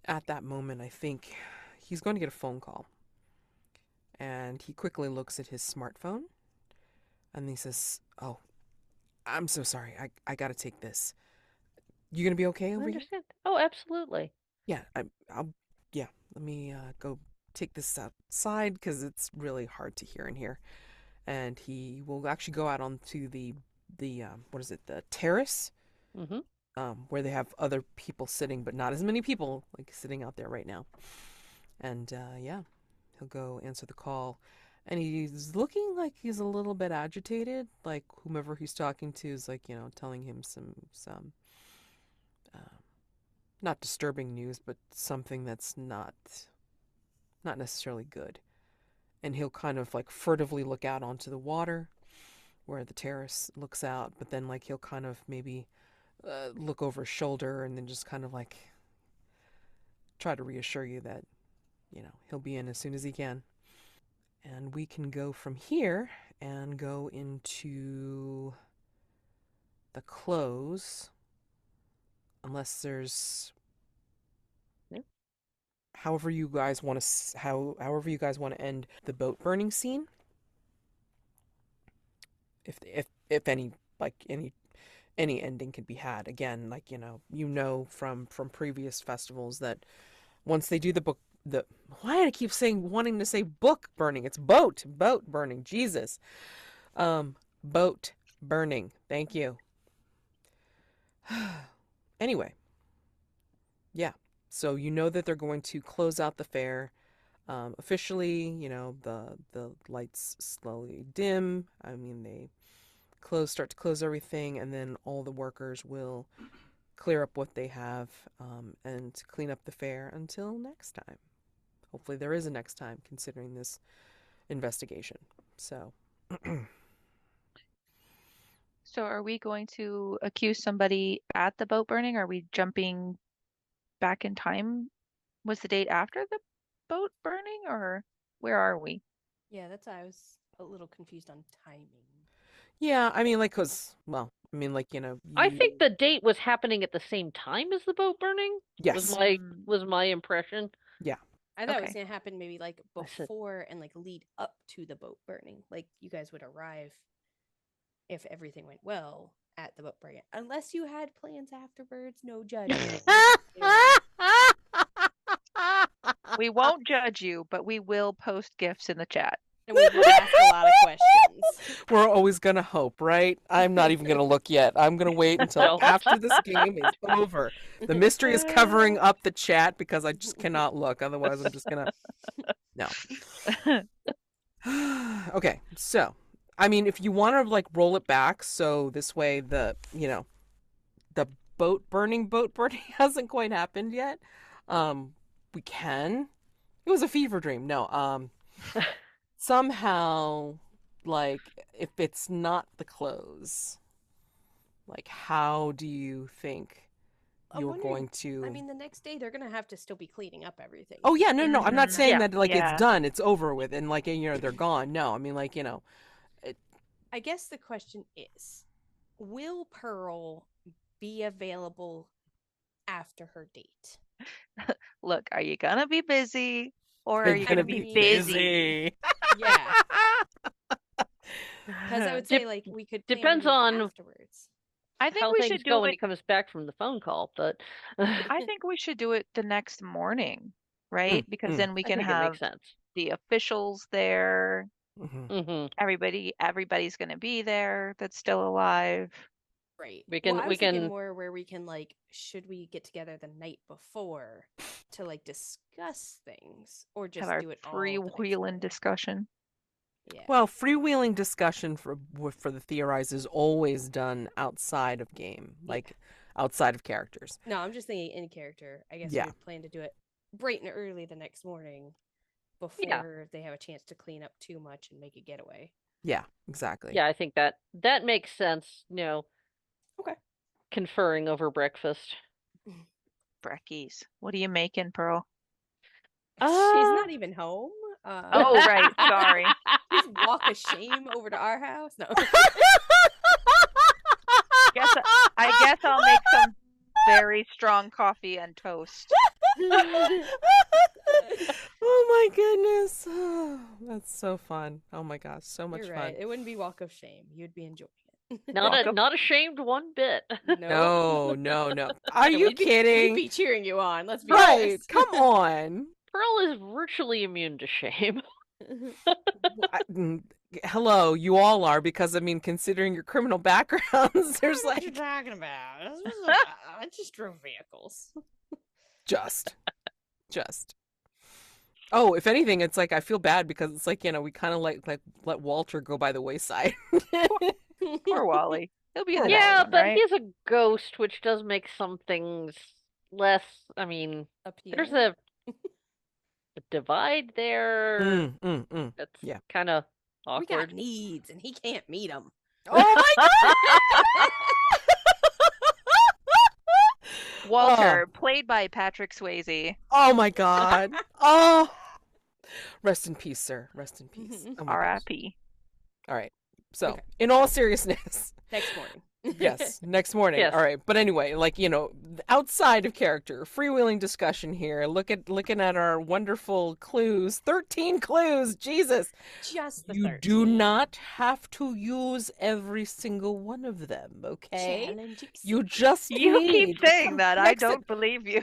at that moment, I think he's going to get a phone call. And he quickly looks at his smartphone and he says, "Oh, I'm so sorry. I gotta take this. You gonna be okay I over here?" understand. Oh, absolutely. Yeah, I'll, yeah, let me go take this outside because it's really hard to hear in here. And he will actually go out onto the what is it, the terrace, Mm-hmm. where they have other people sitting, but not as many people like sitting out there right now. And yeah, he'll go answer the call. And he's looking like he's a little bit agitated, like whomever he's talking to is like, telling him some uh, not disturbing news, but something that's not necessarily good. And he'll kind of like furtively look out onto the water where the terrace looks out, but then like he'll kind of maybe look over his shoulder and then just kind of like try to reassure you that, he'll be in as soon as he can. And we can go from here and go into the close, unless there's Yeah. however you guys want to however you guys want to end the boat burning scene. If any like any ending can be had. Again, like from previous festivals that once they do the book the why do I keep saying wanting to say book burning? It's boat burning. Jesus. Boat burning. Thank you. Anyway, yeah. So you know that they're going to close out the fair Officially, the lights slowly dim. I mean, they start to close everything, and then all the workers will clear up what they have and clean up the fair until next time. Hopefully there is a next time, considering this investigation. So, So are we going to accuse somebody at the boat burning? Are we jumping back in time? Was the date after the boat burning, or where are we? Yeah, that's why I was a little confused on timing. yeah, I mean, I think the date was happening at the same time as the boat burning. yes, Was my impression. I thought it was Okay. gonna happen maybe like I said- before and like lead up to the boat burning. Like you guys would arrive if everything went well at the boat burning. Unless you had plans afterwards, no judgment. We won't judge you, but we will post gifts in the chat. And we will ask a lot of questions. We're always gonna hope, right? I'm not even gonna look yet. I'm gonna wait until No. after this game is over. The mystery is covering up the chat because I just cannot look. Otherwise, I'm just gonna. No. Okay, so I mean, if you want to like roll it back, so this way the boat burning hasn't quite happened yet. We can. It was a fever dream. No. Somehow, like, if it's not the clothes, like, how do you think I'm you're wondering- going to? I mean, the next day they're gonna have to still be cleaning up everything. Oh yeah, no, I'm not Mhm. saying Yeah, that like yeah. it's done, it's over with, and like they're gone. No, I mean like I guess the question is, will Pearl be available after her date? Look, are you gonna be busy, or they're are you gonna gonna be busy. Yeah, because I would say Dep- like we could plan depends to meet on afterwards. I think how we things should go do when it. he comes back from the phone call, but I think we should do it the next morning, right? Because then we I can think it have makes sense. the officials there. Mhm. Everybody's gonna be there that's still alive. Right. We Well, can- I we was thinking can- more where we can like, should we get together the night before to like discuss things, or just Have our do it all the next freewheeling morning? discussion. Yeah. Well, freewheeling discussion for the Theorize is always done outside of game, like outside of characters. No, I'm just thinking in character. I guess Yeah. we plan to do it bright and early the next morning before they have a chance to clean up too much and make a getaway. Yeah, exactly. Yeah, I think that makes sense. Okay. Conferring over breakfast. Breckies. What are you making, Pearl? She's Uh, not even home. Oh, right. Sorry. Just walk of shame over to our house. No. I guess I'll make some very strong coffee and toast. Oh my goodness. That's so fun. Oh my gosh, so much You're fun. right. It wouldn't be walk of shame. You'd be enjoying it. not ashamed one bit. No. Are And you we'd be- kidding? We'd be cheering you on. Let's be Right. honest. Come on. Pearl is virtually immune to shame. Hello, you all are, because I mean, considering your criminal backgrounds, there's What are you like talking about? I just drove vehicles. just. Oh, if anything, it's like I feel bad because it's like we kind of like let Walter go by the wayside. Poor Wally. He'll be in the Yeah, next one, but right? he's a ghost, which does make some things less. I mean, there's a divide there. That's Yeah. kind of We got awkward. needs, and he can't meet them. Oh my god! Walter, played by Patrick Swayze. Oh my god! Oh, rest in peace, sir. Rest in peace. Oh my gosh. R.I.P. All right. So, Okay. in all seriousness, Next morning. yes, next morning. Yes. All right. But anyway, like outside of character, freewheeling discussion here. Looking at our wonderful clues. 13 clues. Jesus. Just the You 13. do not have to use every single one of them, okay? Challenge You just You keep need saying that. I complexi- don't believe you.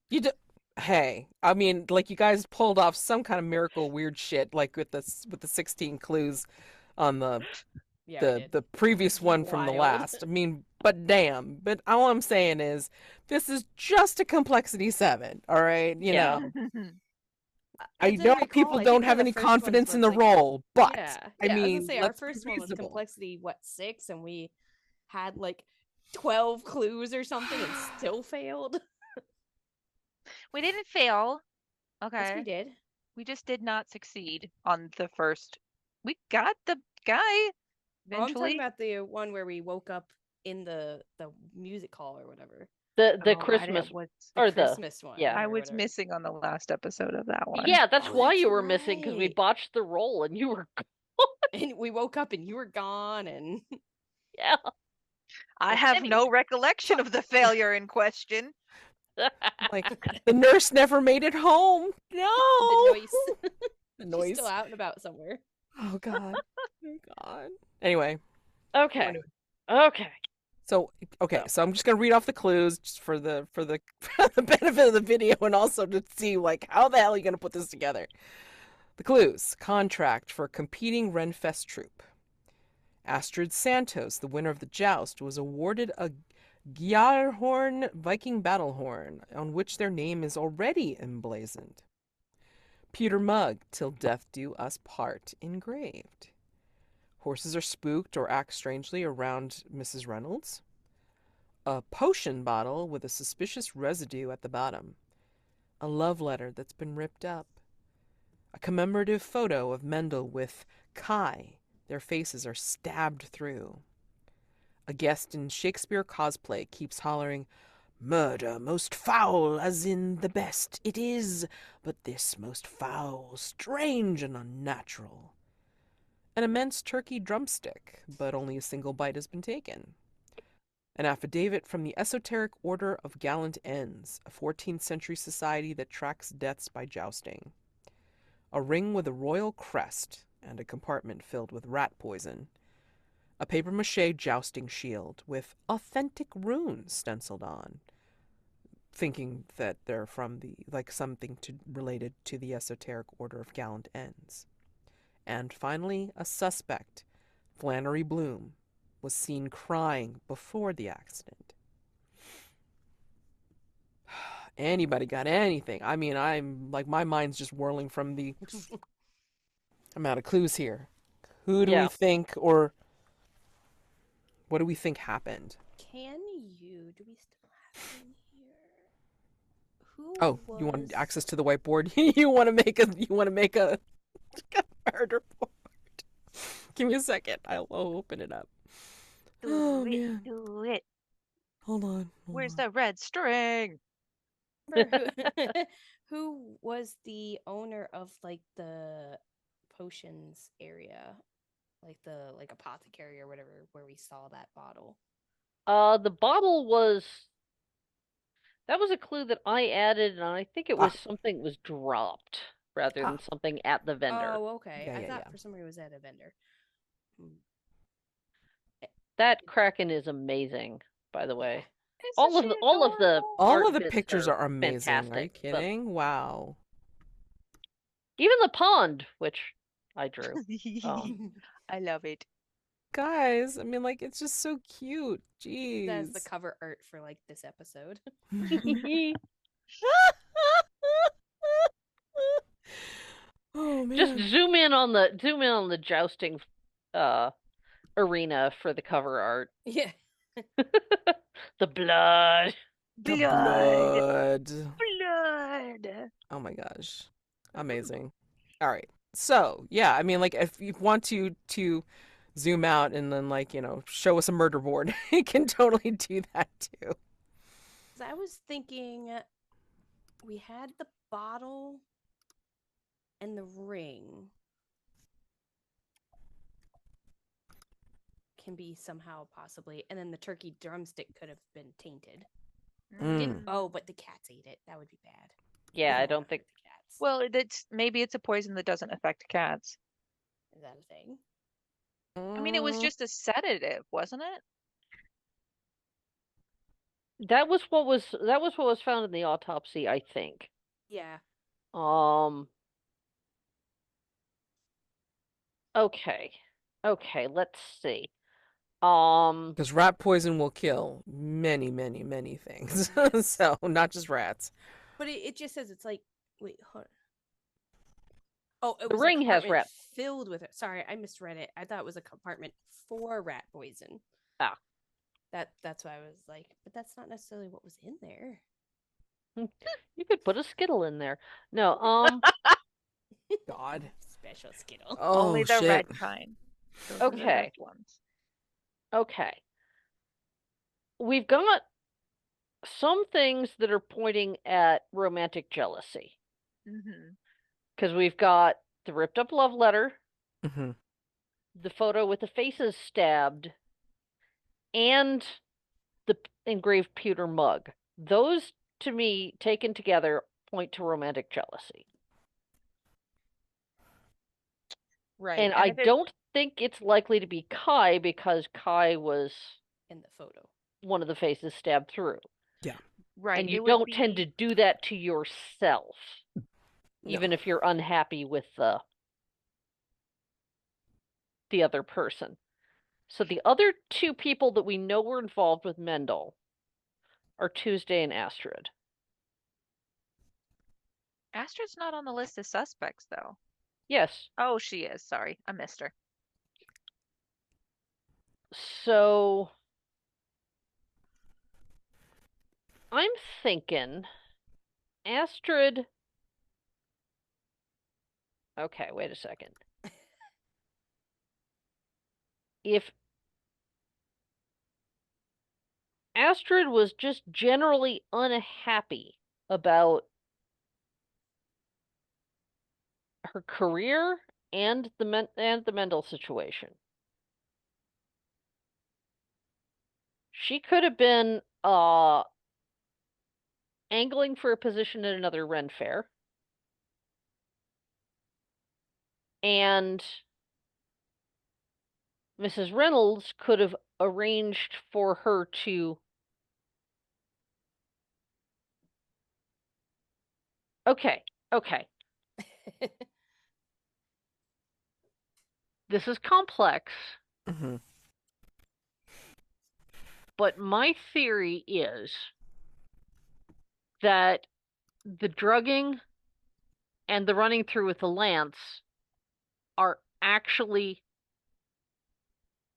You do. Hey, I mean, like you guys pulled off some kind of miracle, weird shit, like with the 16 clues on the Yeah, we did. the previous one from the Wild. last. I mean, but damn. But all I'm saying is, this is just a complexity 7. All right, you Yeah. know. I as know recall, people I don't think have one of any the first ones confidence in was, the like, role, but yeah, I I was mean, gonna say our let's be first one was reasonable. complexity 6, and we had like 12 clues or something and still failed. We didn't fail. Yes, Okay. we did. We just did not succeed on the first. We got the guy Oh, I'm eventually. talking about the one where we woke up in the music hall or whatever. The Oh, Christmas was, The or Christmas one. yeah. I or was whatever. missing on the last episode of that one. Yeah, that's Oh, why that's you were missing, because we right. botched the roll and you were And we woke up and you were gone, and yeah. I Well, have anyway. no recollection of the failure in question. Like the nurse never made it home. No. the noise. The She's noise. still out and about somewhere. Oh God. Oh God. Anyway. Okay. Okay. So so I'm just gonna read off the clues just for the for the benefit of the video and also to see like how the hell are you gonna put this together. The clues: contract for competing Renfest troupe. Astrid Santos, the winner of the joust, was awarded a Gjarhorn Viking battle horn, on which their name is already emblazoned. Peter Mugg, till death do us part, engraved. Horses are spooked or act strangely around Mrs. Reynolds. A potion bottle with a suspicious residue at the bottom. A love letter that's been ripped up. A commemorative photo of Mendel with Kai. Their faces are stabbed through. A guest in Shakespeare cosplay keeps hollering, "Murder most foul, as in the best it is, but this most foul, strange and unnatural." An immense turkey drumstick, but only a single bite has been taken. An affidavit from the Esoteric Order of Gallant Ends, a 14th century society that tracks deaths by jousting. A ring with a royal crest and a compartment filled with rat poison. A papier-mâché jousting shield with authentic runes stenciled on, thinking that they're from something related to the Esoteric Order of Gallant Ends. And finally, a suspect, Flannery Bloom, was seen crying before the accident. Anybody got anything? I mean, I'm like, my mind's just whirling from the amount of clues here. Who do we think, or what do we think happened? Do we still have in here? Who You want access to the whiteboard? you want to make a murder board? Give me a second. I'll open it up. Man. Do it. Hold on. Where's the red string? Who was the owner of like the potions area, like the apothecary or whatever, where we saw that bottle? The bottle was a clue that I added, and I think it was something was dropped rather than something at the vendor. Oh, okay. Yeah, I yeah, thought yeah. for some reason it was at a vendor. That Kraken is amazing, by the way. Isn't she adorable? All of the bits pictures are amazing. fantastic, Are you but kidding? Wow. even the pond, which I drew. I love it. Guys, I mean, like, it's just so cute. Jeez. That's the cover art for like this episode. Oh man. Just zoom in on the jousting arena for the cover art. Yeah. The blood. The blood. Blood. Oh my gosh. Amazing. All right. So, yeah, I mean, like, if you want to zoom out and then, like, show us a murder board, you can totally do that too. I was thinking we had the bottle and the ring can be somehow possibly, and then the turkey drumstick could have been tainted. But the cats ate it. That would be bad. Yeah, I don't think the cats. Well, maybe it's a poison that doesn't affect cats. Is that a thing? I mean, it was just a sedative, wasn't it? that was what was found in the autopsy, I think. Yeah. Okay, let's see. Because rat poison will kill many, many, many things. So, not just rats. But it just says it's like, wait, hold on. Oh, it The was ring a has compartment rat. filled with it. Sorry, I misread it. I thought it was a compartment for rat poison. Ah. That's why I was like, but that's not necessarily what was in there. You could put a Skittle in there. No, God. Special Skittle. Oh, Only the shit. red kind. Those are the Okay. best ones. okay. We've got some things that are pointing at romantic jealousy. Mm-hmm. Because we've got the ripped up love letter, Mm-hmm. the photo with the faces stabbed, and the engraved pewter mug. Those, to me, taken together, point to romantic jealousy. Right. And I if it- don't think it's likely to be Kai because Kai was In the photo. one of the faces stabbed through. right. And you it would don't tend be- to do that to yourself, No. even if you're unhappy with the other person. So the other two people that we know were involved with Mendel are Tuesday and Astrid. Astrid's not on the list of suspects, though. Yes. Oh, she is. Sorry, I missed her. So I'm thinking Astrid. Okay, wait a second. If Astrid was just generally unhappy about her career and the Mendel situation, she could have been angling for a position at another Ren fair, and Mrs. Reynolds could have arranged for her to. Okay. This is complex, Mm-hmm. but my theory is that the drugging and the running through with the lance are actually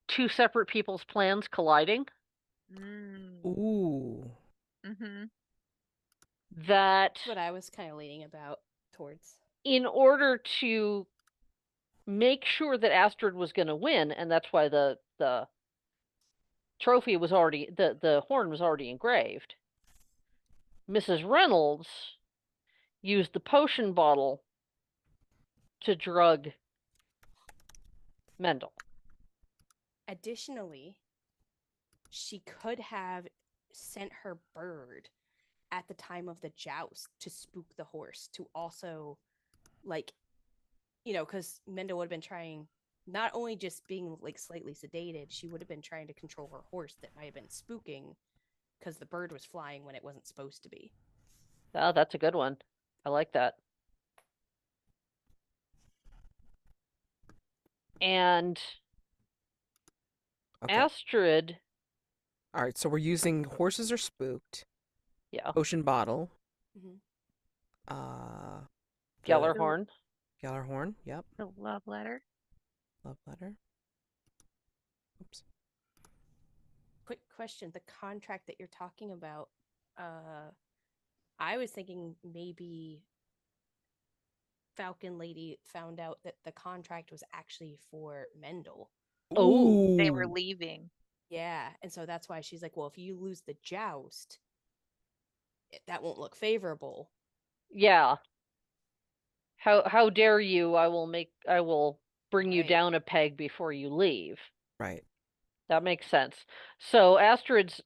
two separate people's plans colliding. Mm. Ooh. Mm-hmm. That That's what I was kind of leaning towards. in order to make sure that Astrid was going to win, and that's why the trophy was already the horn was already engraved. Mrs. Reynolds used the potion bottle to drug Mendel. Additionally, she could have sent her bird at the time of the joust to spook the horse, to also, like, because Mendel would have been trying, not only just being like slightly sedated, she would have been trying to control her horse that might have been spooking because the bird was flying when it wasn't supposed to be. Oh, that's a good one. I like that. And Okay. Astrid, All right. So we're using horses are spooked. yeah, Ocean bottle. Mhm. Uh. the Gellerhorn. Gallarhorn. Yep. The love letter. Love letter. Oops. Quick question: the contract that you're talking about, I was thinking maybe Falcon Lady found out that the contract was actually for Mendel. Oh, They were Ooh. leaving. Yeah, and so that's why she's like, well, if you lose the joust, that won't look favorable. yeah. How dare you? I will bring you Right. down a peg before you leave. Right. That makes sense. So Astrid's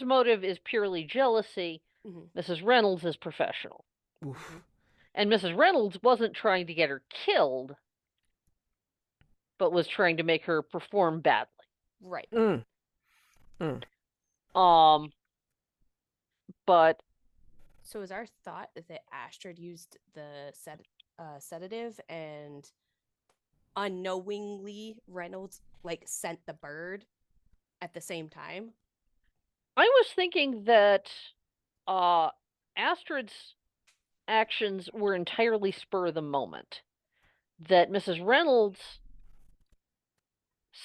motive is purely jealousy. Mhm. Mrs. Reynolds is professional. Oof. And Mrs. Reynolds wasn't trying to get her killed, but was trying to make her perform badly. Right. Mm. But So is our thought that Astrid used the sedative and unknowingly Reynolds like sent the bird at the same time? I was thinking that Astrid's actions were entirely spur of the moment. that Mrs. Reynolds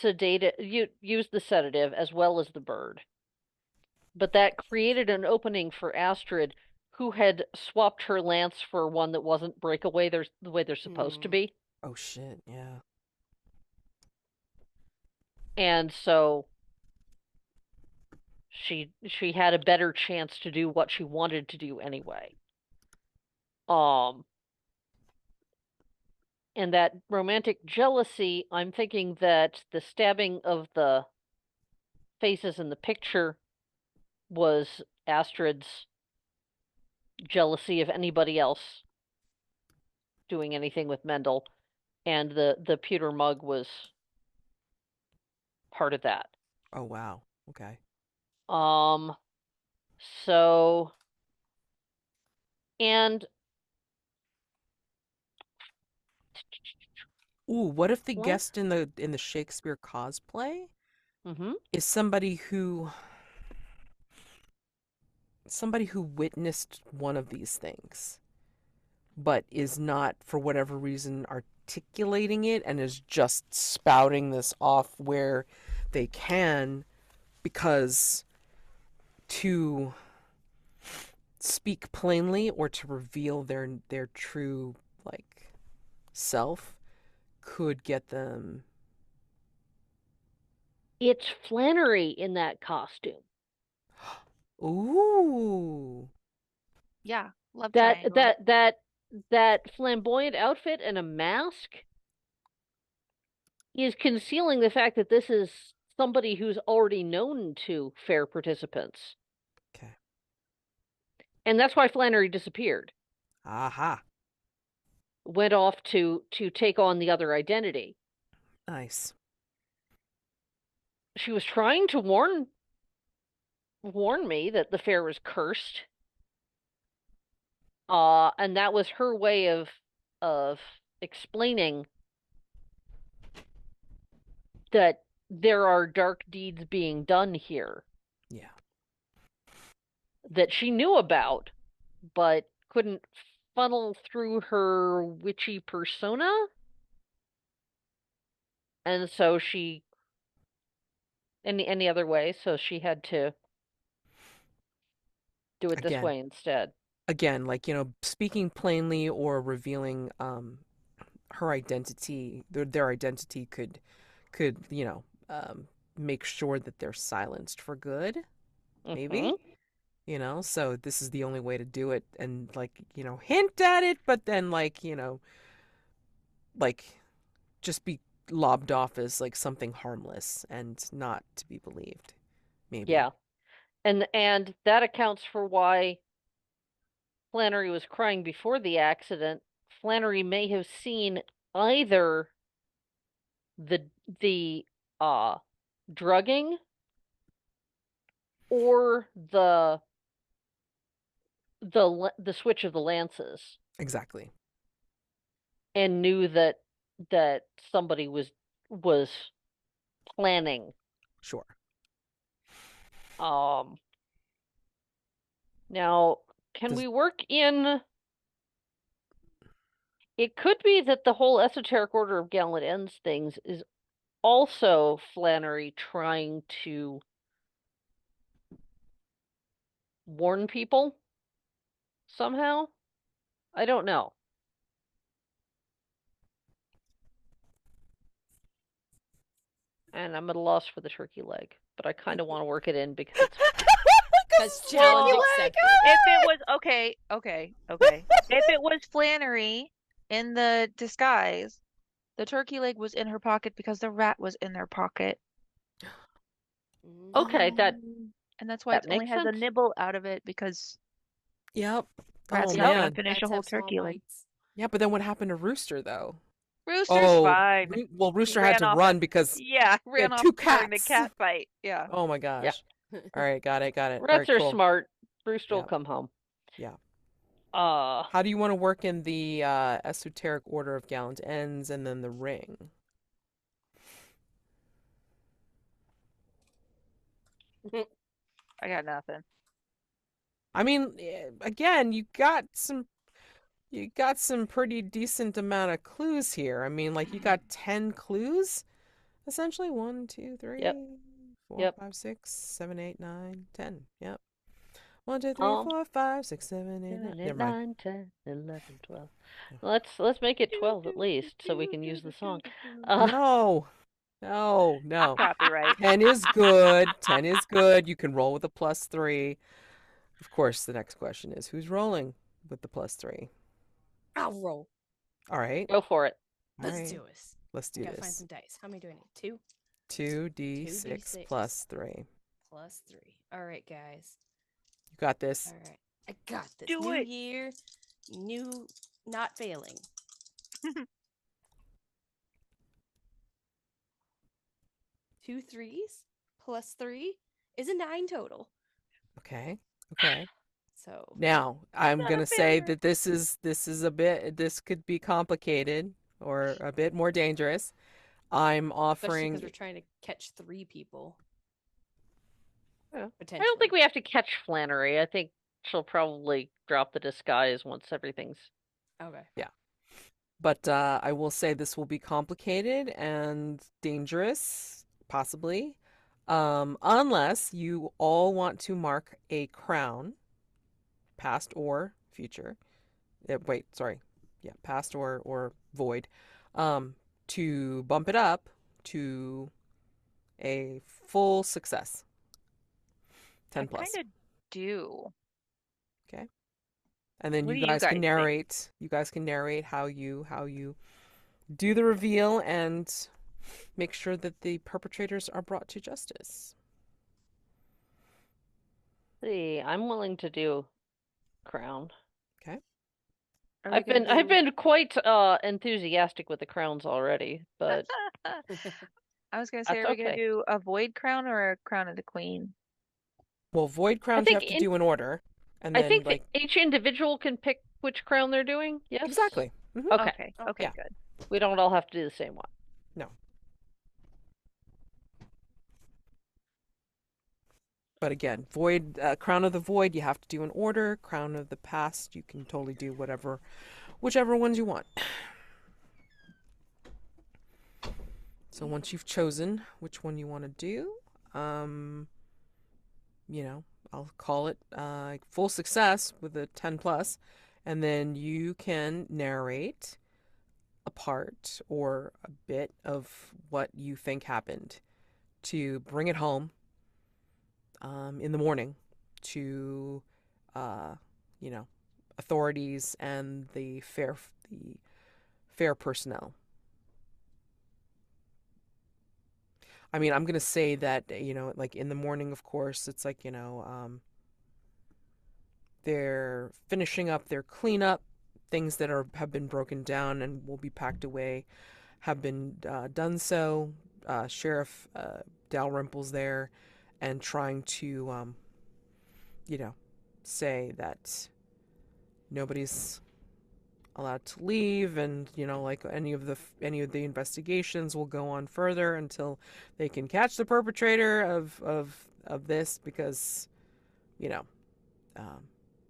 used the sedative as well as the bird. But that created an opening for Astrid, who had swapped her lance for one that wasn't breakaway the way they're supposed to be. Oh shit, yeah. And so she had a better chance to do what she wanted to do anyway. And that romantic jealousy, I'm thinking that the stabbing of the faces in the picture was Astrid's jealousy of anybody else doing anything with Mendel, and the pewter mug was part of that. Oh wow. Okay. So, and Ooh, what if the Well- guest in the Shakespeare cosplay mm-hmm. is somebody who witnessed one of these things, but is not, for whatever reason, articulating it and is just spouting this off where they can, because to speak plainly or to reveal their true like self could get them. It's Flannery in that costume. Ooh. Yeah, love That triangle. that flamboyant outfit and a mask is concealing the fact that this is somebody who's already known to fair participants. Okay. And that's why Flannery disappeared. Aha. Went off to take on the other identity. Nice. She was trying to warn me that the fair was cursed. And that was her way of explaining that there are dark deeds being done here. Yeah. That she knew about, but couldn't funnel through her witchy persona. And so she any other way, so she had to do it this way instead. Again, like, speaking plainly or revealing her identity, their identity could make sure that they're silenced for good, maybe. So this is the only way to do it, and hint at it, but then like just be lobbed off as like something harmless and not to be believed, maybe. Yeah. And that accounts for why Flannery was crying before the accident. Flannery may have seen either the drugging or the switch of the lances, Exactly. and knew that somebody was planning. Sure. Now, can we work in? It could be that the whole esoteric order of gallant ends things is also Flannery trying to warn people somehow. I don't know. And I'm at a loss for the turkey leg, but I kind of want to work it in because Because challenge accepted. If it was okay. If it was Flannery in the disguise, the turkey leg was in her pocket because the rat was in their pocket. Okay, and that's why it only has a nibble out of it, because Yep. rats not gonna finish a whole turkey leg. Yeah, but then what happened to Rooster though? Rooster's fine. Well, Rooster had to run because ran off two during the cats. cat fight. Yeah. Oh my gosh. Yeah. All right, got it. Rats are smart. Rooster will come home. Yeah. How do you want to work in the esoteric order of gallant ends and then the ring? I got nothing. I mean, again, you got you got some pretty decent amount of clues here. I mean, like you got 10 clues, essentially. 1, 2, 3, Yep. 4, Yep. 5, 6, 7, 8, 9, 10. Yep. 1, 2, 3, Um, 4, 5, 6, 7, 8, 9. 7, 8, Never mind. 9, 10, 11, 12. Let's make it 12 at least, so we can use the song. No. No, no. Copyright. 10 is good. 10 is good. You can roll with a +3. Of course, the next question is who's rolling with the +3? I'll roll. All right. Go for it. All Let's right. do this. Let's do Gotta find this. some dice. How many do I need? 2d6 2d6 +3. plus 3. All right, guys. You got this. All right. I got this. Do New it. year, new not failing. 2 3s plus 3 is a 9 total. Okay. Okay. So Now, I'm Not going a to say failure. that this could be complicated or a bit more dangerous. I'm especially offering because we're trying to catch 3 people. Yeah. Potentially. I don't think we have to catch Flannery. I think she'll probably drop the disguise once everything's. Okay. But I will say this will be complicated and dangerous, possibly, unless you all want to mark a crown, past or future. Wait, sorry. Yeah, past or void, to bump it up to a full success. 10 I plus. kind of do. And then What you do you guys guys can think? narrate. You guys can narrate how you do the reveal and make sure that the perpetrators are brought to justice. See, I'm willing to do crown. Are we I've gonna been quite enthusiastic with the crowns already, but I was gonna say, that's are we gonna okay. do a void crown or a crown of the queen? Well, void crowns you think have to do in order, and I then think like each individual can pick which crown they're doing. Yes. exactly. Mhm. Okay. Okay. Oh, Okay. yeah. Good. We don't all have to do the same one. No. But again, void crown of the void you have to do in order. Crown of the past you can totally do whichever ones you want. So once you've chosen which one you want to do, I'll call it full success with a 10 plus, and then you can narrate a part or a bit of what you think happened to bring it home in the morning to authorities and the fair personnel. I mean, I'm gonna say that like in the morning, of course, it's like they're finishing up their cleanup. Things that have been broken down and will be packed away have been done so. Sheriff Dalrymple's there and trying to, say that nobody's allowed to leave, and like any of the investigations will go on further until they can catch the perpetrator of this, because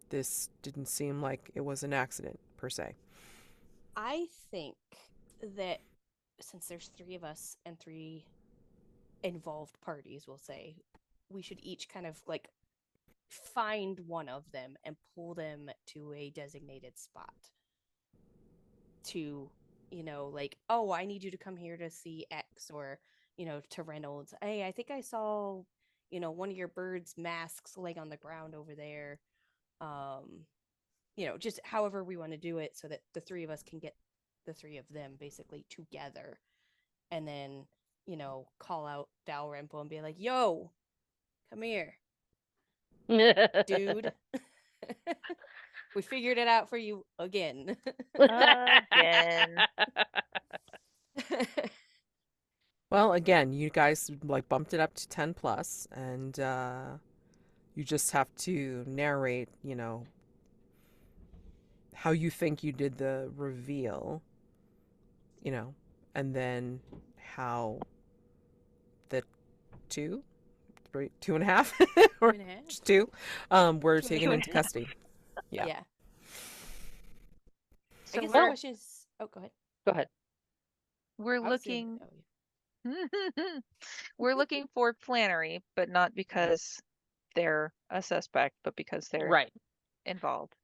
this didn't seem like it was an accident per se. I think that since there's 3 of us and 3 involved parties, we'll say, we should each kind of like find one of them and pull them to a designated spot to, like, oh, I need you to come here to see X, or, to Reynolds. Hey, I think I saw, one of your birds' masks laying on the ground over there. Just however we want to do it so that the 3 of us can get the 3 of them basically together, and then, call out Dalrymple and be like, yo, come here, dude. We figured it out for you again. Again. Well, again, you guys like bumped it up to 10 plus, and you just have to narrate, how you think you did the reveal, and then how the 2, 3, 2.5, or 2.5. just 2, were Two taken and a into custody. Yeah. Yeah. I So guess the we're question is. Oh, go ahead. Go ahead. we're I was gonna- looking oh, yeah. we're looking for Flannery, but not because they're a suspect, but because they're Right. involved.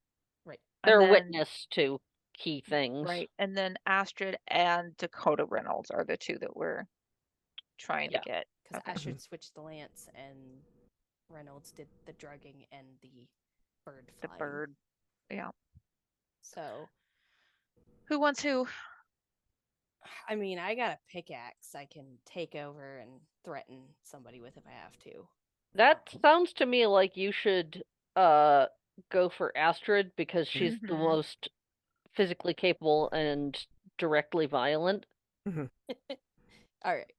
Right. They're And a then witness to key things. right, and then Astrid and Dakota Reynolds are the two that we're trying Yeah. to get. Because Okay. Astrid switched the lance and Reynolds did the drugging and the bird The flying. bird. Yeah. So, Who wants who? I mean, I got a pickaxe I can take over and threaten somebody with if I have to. That sounds to me like you should go for Astrid because she's the Mhm. most physically capable and directly violent. All right.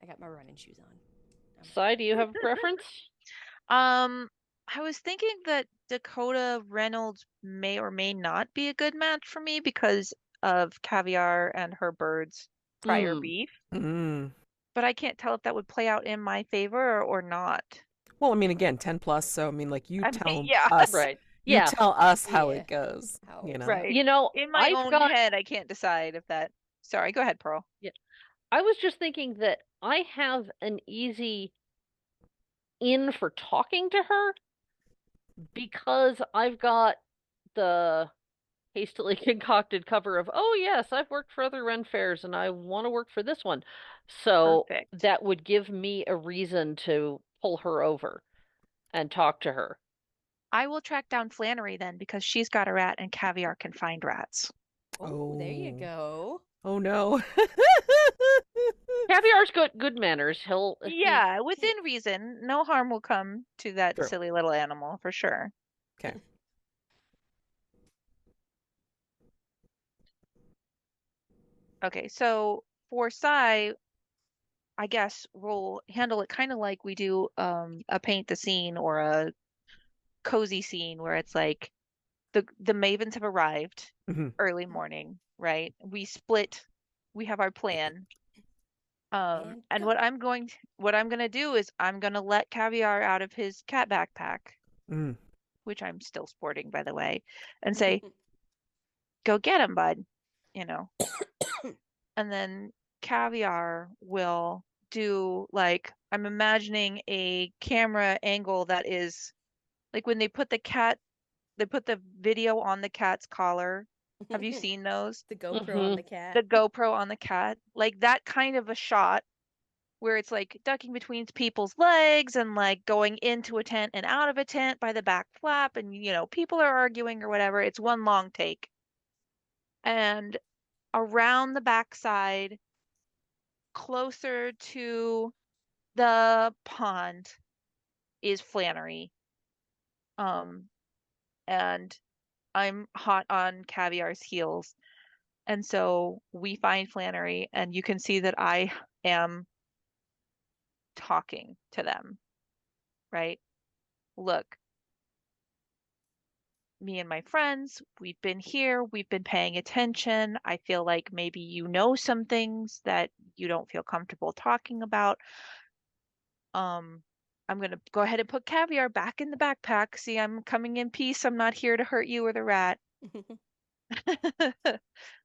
I got my running shoes on. Sai, do you have a preference? I was thinking that Dakota Reynolds may or may not be a good match for me because of Caviar and her bird's prior Hmm. beef, Mm. but I can't tell if that would play out in my favor or not. Well, I mean, again, 10 plus. So, I mean, like, you I mean, tell yeah. us, Right. you Yeah. tell us how Yeah. it goes. How- You know, Right. You know, In my I've own got head, I can't decide if that. Sorry, go ahead, Pearl. I was just thinking that I have an easy in for talking to her because I've got the hastily concocted cover of, oh yes, I've worked for other Ren fairs and I want to work for this one. So Perfect. that would give me a reason to pull her over and talk to her. I will track down Flannery then because she's got a rat and Caviar can find rats. Oh, there you Oh. go. oh no. Caviar's got good manners. He Yeah, within reason. No harm will come to that True. silly little animal for sure. Okay. Okay, so for Sai, I guess we'll handle it kind of like we do a paint the scene or a cozy scene where it's like the mavens have arrived Mhm. early morning, right? We have our plan. And And go. what I'm gonna do is I'm gonna let Caviar out of his cat backpack, Mm. which I'm still sporting by the way, and say, "Go get him, bud," you know. And then Caviar will do like I'm imagining a camera angle that is like when they put the video on the cat's collar. Have you seen those? the GoPro Mhm. on the cat? The GoPro on the cat, like that kind of a shot where it's like ducking between people's legs and like going into a tent and out of a tent by the back flap and people are arguing or whatever. It's one long take. And around the backside, closer to the pond is Flannery. And I'm hot on Caviar's heels. And so we find Flannery, and you can see that I am talking to them, right? Look, me and my friends, we've been here, we've been paying attention. I feel like maybe you know some things that you don't feel comfortable talking about. I'm going to go ahead and put Caviar back in the backpack. See, I'm coming in peace. I'm not here to hurt you or the rat.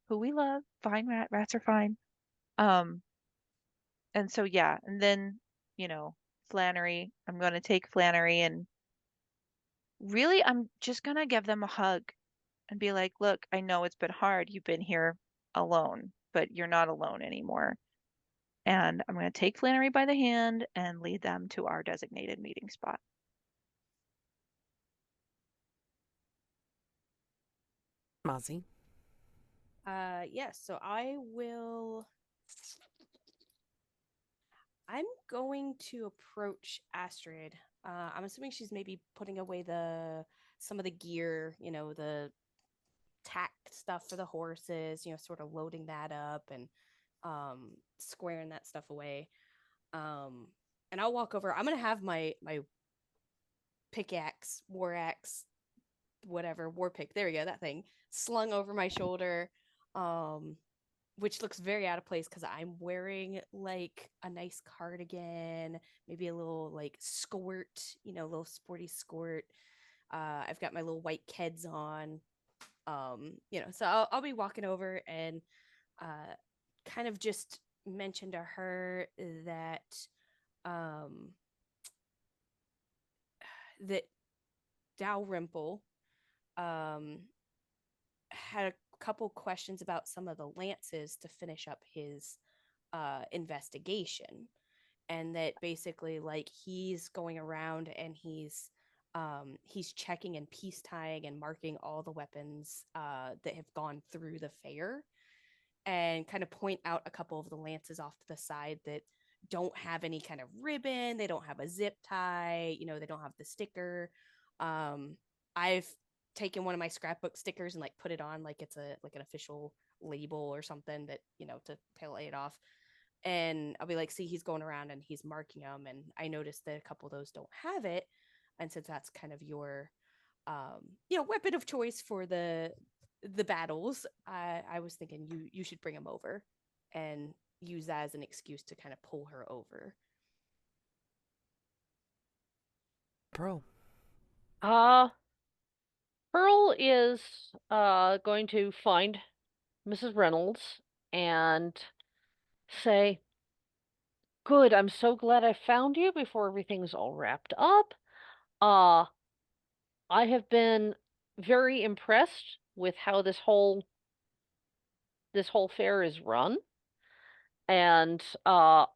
Who we love. Fine rat. Rats are fine. Um, and so yeah, and then, Flannery, I'm going to take Flannery and really I'm just going to give them a hug and be like, "Look, I know it's been hard. You've been here alone, but you're not alone anymore." And I'm going to take Flannery by the hand and lead them to our designated meeting spot. Mazi. Yes, so I'm going to approach Astrid. I'm assuming she's maybe putting away some of the gear, the tack stuff for the horses, sort of loading that up and squaring that stuff away. And I'll walk over. I'm gonna have my pickaxe, war axe, whatever, war pick. There we go, that thing slung over my shoulder. Which looks very out of place because I'm wearing like a nice cardigan, maybe a little like skirt, a little sporty skirt. I've got my little white keds on. So I'll be walking over and kind of just mention to her that um, that Dalrymple had a couple questions about some of the lances to finish up his investigation, and that basically like he's going around and he's checking and peace tying and marking all the weapons that have gone through the fair, and kind of point out a couple of the lances off to the side that don't have any kind of ribbon, they don't have a zip tie, they don't have the sticker. I've taken one of my scrapbook stickers and like put it on like it's an official label or something that to pay it off. And I'll be like, see, he's going around and he's marking them, and I noticed that a couple of those don't have it. And since that's kind of your weapon of choice for the battles, I was thinking you should bring them over and use that as an excuse to kind of pull her over. Pearl. Pearl is going to find Mrs. Reynolds and say, "Good, I'm so glad I found you before everything's all wrapped up. Uh, I have been very impressed with how this whole fair is run, and I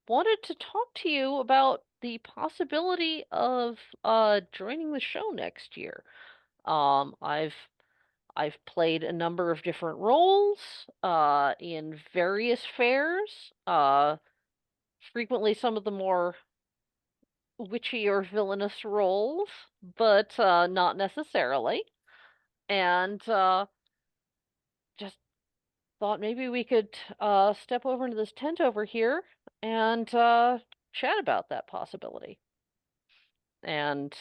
wanted to talk to you about the possibility of joining the show next year. I've played a number of different roles in various fairs, frequently some of the more witchy or villainous roles, but not necessarily. And just thought maybe we could step over into this tent over here and chat about that possibility. And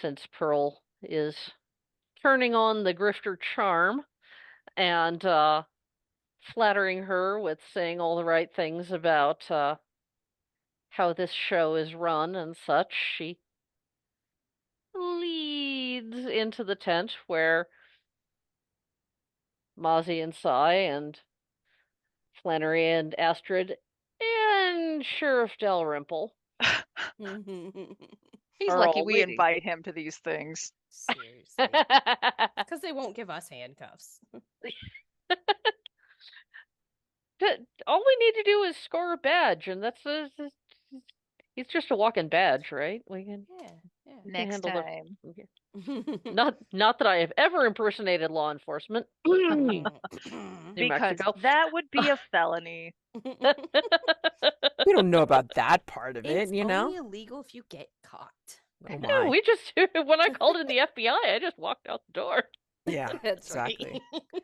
since Pearl is turning on the grifter charm and flattering her with saying all the right things about how this show is run and such, she leads into the tent where Mazi and Sai and Flannery and Astrid and Sheriff Dalrymple He's are lucky all we waiting. invite him to these things. Seriously. Because they won't give us handcuffs. All we need to do is score a badge, and he's just a walking badge, right? We can Yeah. Next handle time. Not that I have ever impersonated law enforcement. New Because Mexico. that would be a felony. We don't know about that part of It's it, only illegal if you get caught. Oh No, my. we just when I called in the FBI, I just walked out the door. Yeah, That's exactly. right.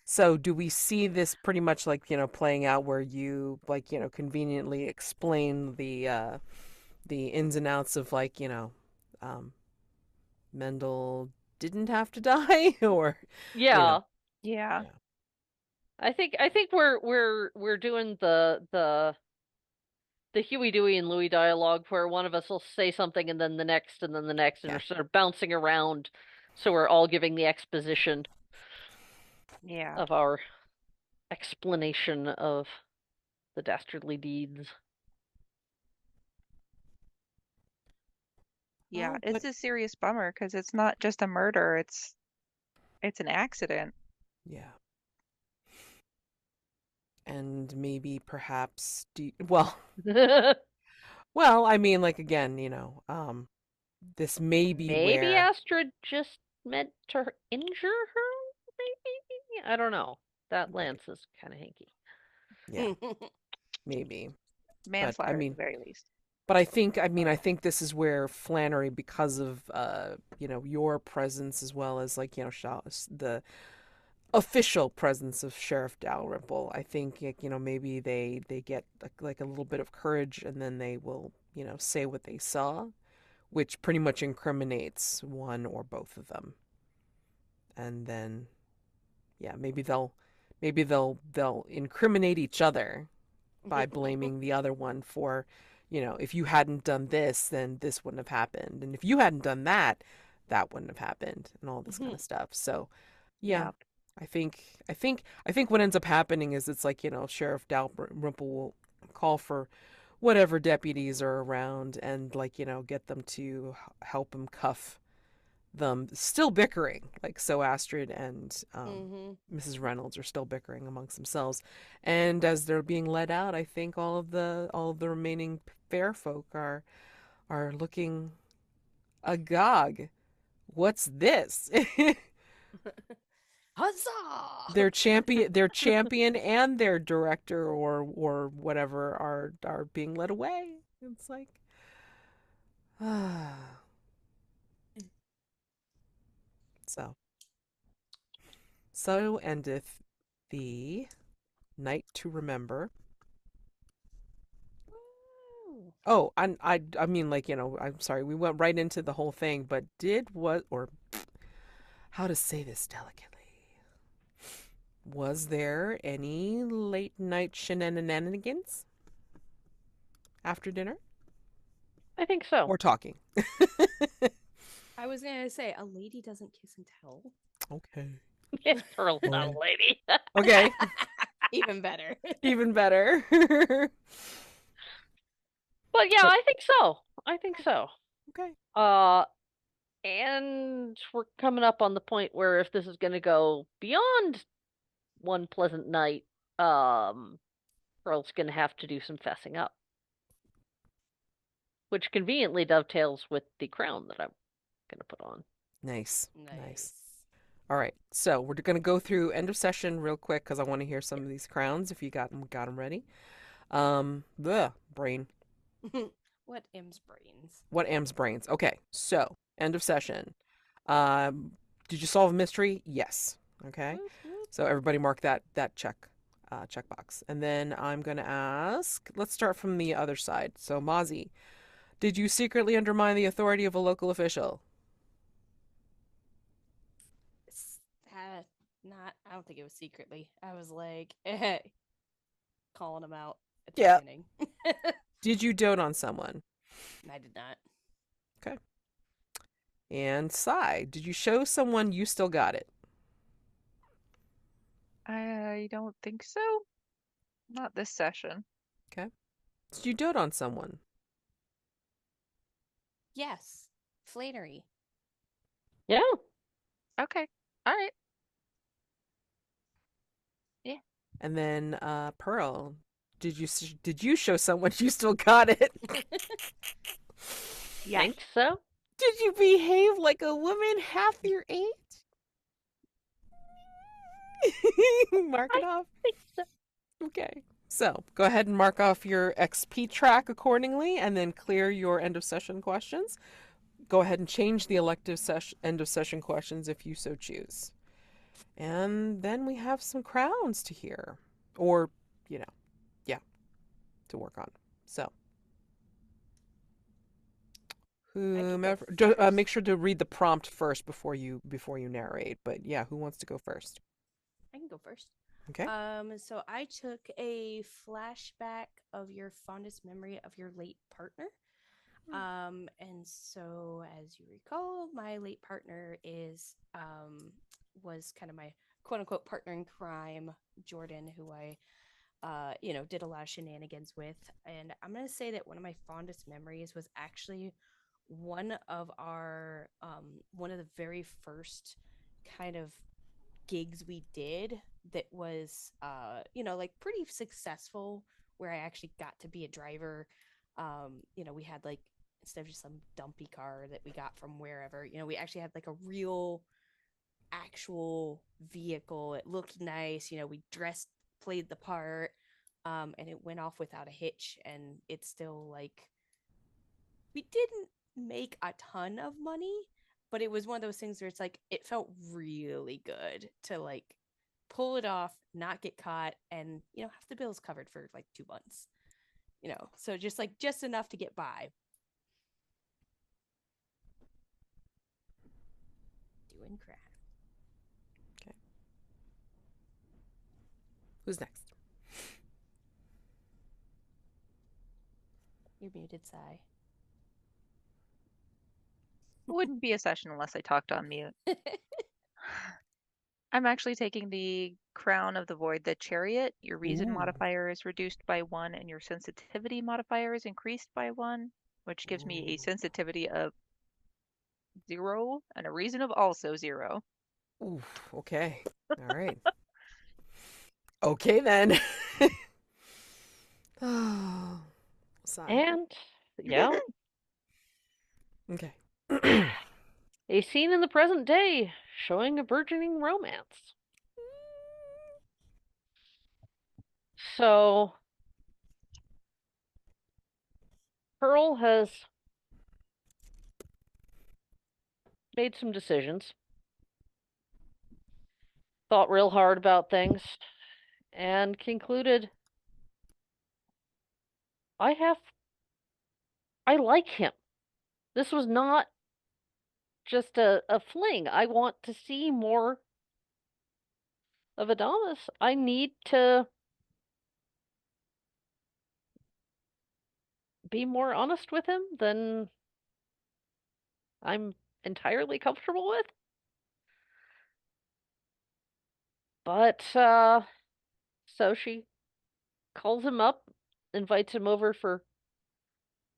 So do we see this pretty much like, playing out where you like, conveniently explain the ins and outs of like, Mendel didn't have to die or Yeah. Yeah. I think we're doing the Huey, Dewey, and Louie dialogue where one of us will say something and then the next and then the next, and Yeah. we're sort of bouncing around, so we're all giving the exposition Yeah. of our explanation of the dastardly deeds. Yeah, Well, it's but a serious bummer because it's not just a murder, it's an accident. yeah. And maybe perhaps well, I mean like again, this may be Maybe where Astrid just meant to injure her, maybe? I don't know. That Right. lance is kind of hanky. yeah, maybe. Manslaughter mean- at the very least. But I think this is where Flannery, because of your presence as well as like the official presence of Sheriff Dalrymple, I think like, maybe they get like a little bit of courage and then they will say what they saw, which pretty much incriminates one or both of them, and then yeah, maybe they'll incriminate each other by blaming the other one for if you hadn't done this, then this wouldn't have happened. And if you hadn't done that, that wouldn't have happened and all this kind of stuff. So, yeah. Yep. I think what ends up happening is it's like, Sheriff Dalrymple will call for whatever deputies are around and like, get them to help him cuff them, still bickering. Like, so Astrid and Mrs. Reynolds are still bickering amongst themselves. And as they're being let out, I think all of the remaining fair folk are looking agog. What's this? Huzzah! Their champion and their director or whatever are being led away. It's like so endeth the night to remember. Woo. Oh, I mean, like, I'm sorry, we went right into the whole thing, but how to say this delicately? Was there any late night shenanigans after dinner? I think so. Or talking? I was gonna say a lady doesn't kiss and tell. Okay. Pearl's not a lady. Okay. Even better. Even better. But yeah, I think so. I think so. Okay. And we're coming up on the point where if this is going to go beyond one pleasant night, Pearl's going to have to do some fessing up, which conveniently dovetails with the crown that I'm going to put on. Nice. All right. So we're going to go through end of session real quick because I want to hear some of these crowns if you got them ready. Brain. What M's brains? What M's brains? Okay. So end of session. Did you solve a mystery? Yes. Okay. So everybody mark that checkbox. And then I'm going to ask, let's start from the other side. So Mazi, did you secretly undermine the authority of a local official? I don't think it was secretly. I was like, calling him out at the Yeah. beginning. Did you dote on someone? I did not. Okay. And Sai, did you show someone you still got it? I don't think so. Not this session. Okay. Did you dote on someone? Yes. Flannery. Yeah. Okay. All right. And then Pearl, did you show someone you still got it? Yeah. Think so? Did you behave like a woman half your age? Mark it off. Think so. Okay. So go ahead and mark off your XP track accordingly and then clear your end of session questions. Go ahead and change the elective end of session questions if you so choose. And then we have some crowns to hear. Or, to work on. So whomever, make sure to read the prompt first before you narrate. But yeah, who wants to go first? I can go first. Okay. So I took a flashback of your fondest memory of your late partner. And so as you recall, my late partner was kind of my quote unquote partner in crime, Jordan, who I did a lot of shenanigans with. And I'm going to say that one of my fondest memories was actually one of the very first kind of gigs we did that was, like pretty successful, where I actually got to be a driver. We had like, instead of just some dumpy car that we got from wherever, we actually had like a real actual vehicle. It looked nice. We played the part, and it went off without a hitch. And it's still like, we didn't make a ton of money, but it was one of those things where it's like, it felt really good to like pull it off, not get caught, and have the bills covered for like 2 months. So just enough to get by. Doing crap. Okay. Who's next? You're muted, Sai. It wouldn't be a session unless I talked on mute. I'm actually taking the Crown of the Void, the Chariot. Your reason Ooh. modifier is reduced by 1, and your sensitivity modifier is increased by 1, which gives me a Ooh. sensitivity of 0 and a reason of also 0. Ooh, okay. All right. Okay then. Oh, sigh. And, yeah, Okay. a scene in the present day showing a burgeoning romance. So, Pearl has made some decisions, thought real hard about things, and concluded, I like him. This was not just a fling. I want to see more of Adonis. I need to be more honest with him than I'm entirely comfortable with. But, so she calls him up, invites him over for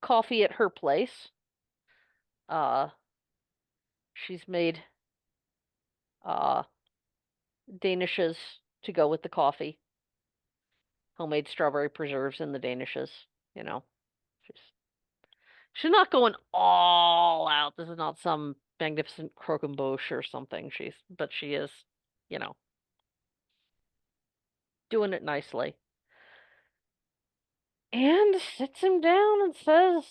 coffee at her place. Uh, she's made, uh, danishes to go with the coffee. Homemade strawberry preserves in the danishes, you know. She's not going all out. This is not some magnificent croquembouche or something. But she is, you know, doing it nicely. And sits him down and says,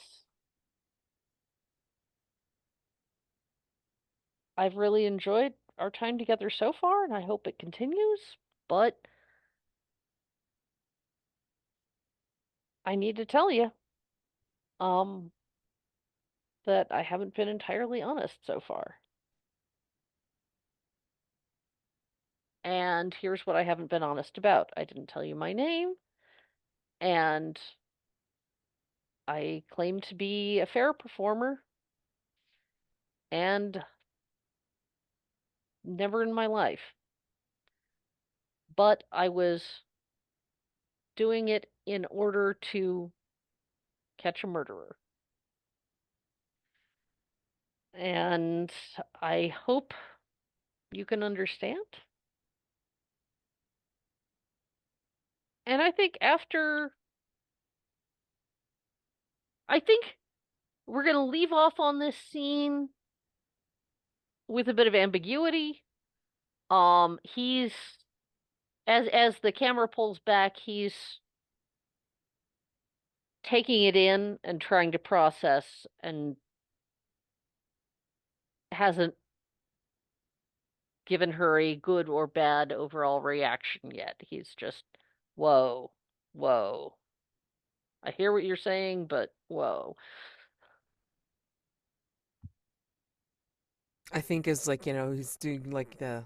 I've really enjoyed our time together so far, and I hope it continues, but I need to tell you, um, that I haven't been entirely honest so far. And here's what I haven't been honest about. I didn't tell you my name, and I claim to be a fair performer, and never in my life. But I was doing it in order to catch a murderer. And I hope you can understand. And I think we're going to leave off on this scene with a bit of ambiguity. He's as the camera pulls back, he's taking it in and trying to process and hasn't given her a good or bad overall reaction yet. He's just, whoa, whoa. I hear what you're saying, but whoa. I think is like, he's doing like the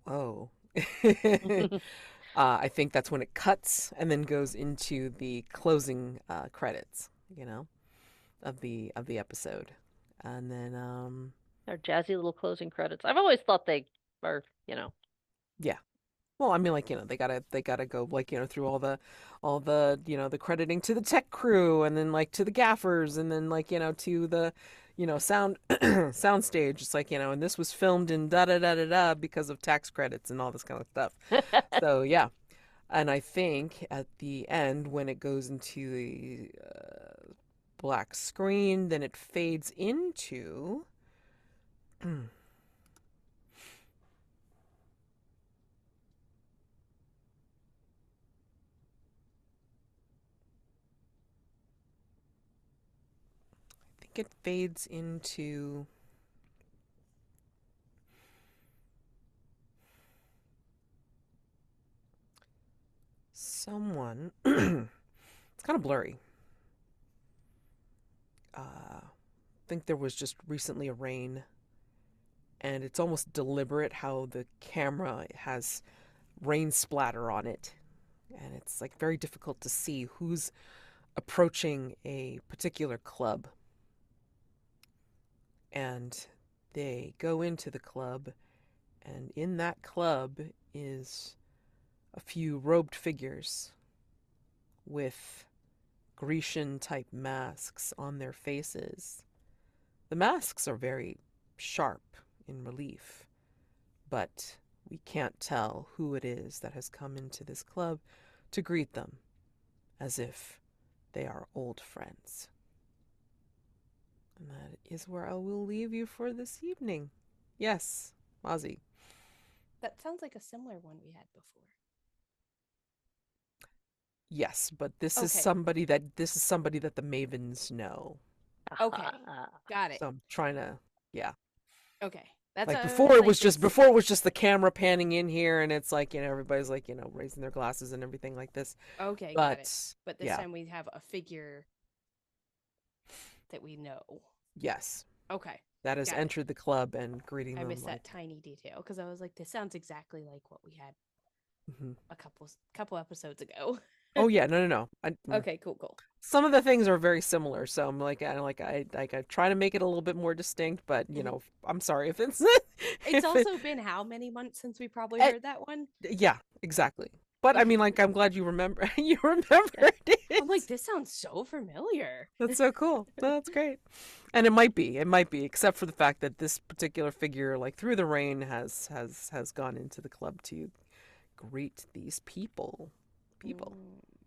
whoa. I think that's when it cuts and then goes into the closing credits, of the episode. And then They're jazzy little closing credits. I've always thought they are, yeah. Well, I mean, like, they gotta go, like, through all the the crediting to the tech crew, and then like to the gaffers, and then like, to the, sound sound stage. It's like, and this was filmed in da da da da da because of tax credits and all this kind of stuff. So yeah, and I think at the end when it goes into the black screen, then it fades into. It fades into someone. It's kind of blurry. I think there was just recently a rain, and it's almost deliberate how the camera has rain splatter on it, and it's like very difficult to see who's approaching a particular club. And they go into the club, and in that club is a few robed figures with Grecian type masks on their faces. The masks are very sharp in relief, but we can't tell who it is that has come into this club to greet them, as if they are old friends. And that is where I will leave you for this evening. Yes, Mazi. That sounds like a similar one we had before. Yes, but this is Okay. somebody that the Mavens know. Okay. Aha. Got it. So I'm trying to, yeah. Okay. That's Like I before it like was just this. before it was just the camera panning in here, and it's like, everybody's like, raising their glasses and everything like this. Okay, got it. But But this yeah, time we have a figure that we know. yes, Okay. that has Got it. entered the club and greeting I them missed like, that tiny detail because I was like, this sounds exactly like what we had mhm. a couple episodes ago. Oh yeah, no. Okay, cool. Some of the things are very similar, so I'm like, I try to make it a little bit more distinct, but I'm sorry if it's It's also been how many months since we probably heard that one? yeah, exactly. But I mean, like, I'm glad you remember you remembered it. I'm like, this sounds so familiar. That's so cool. No, that's great. And it might be, except for the fact that this particular figure, like through the rain, has gone into the club to greet these people.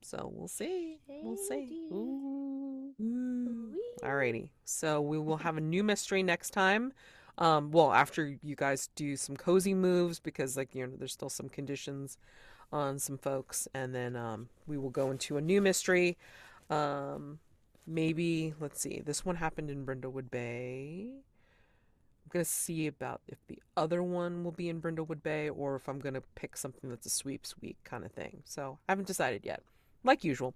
So we'll see. We'll see. Shady. Ooh. Ooh-wee. Alrighty. So we will have a new mystery next time. Well, after you guys do some cozy moves, because there's still some conditions on some folks, and then we will go into a new mystery. Maybe, let's see, this one happened in Brindlewood Bay. I'm gonna see about if the other one will be in Brindlewood Bay, or if I'm gonna pick something that's a sweeps week kind of thing. So I haven't decided yet, like usual,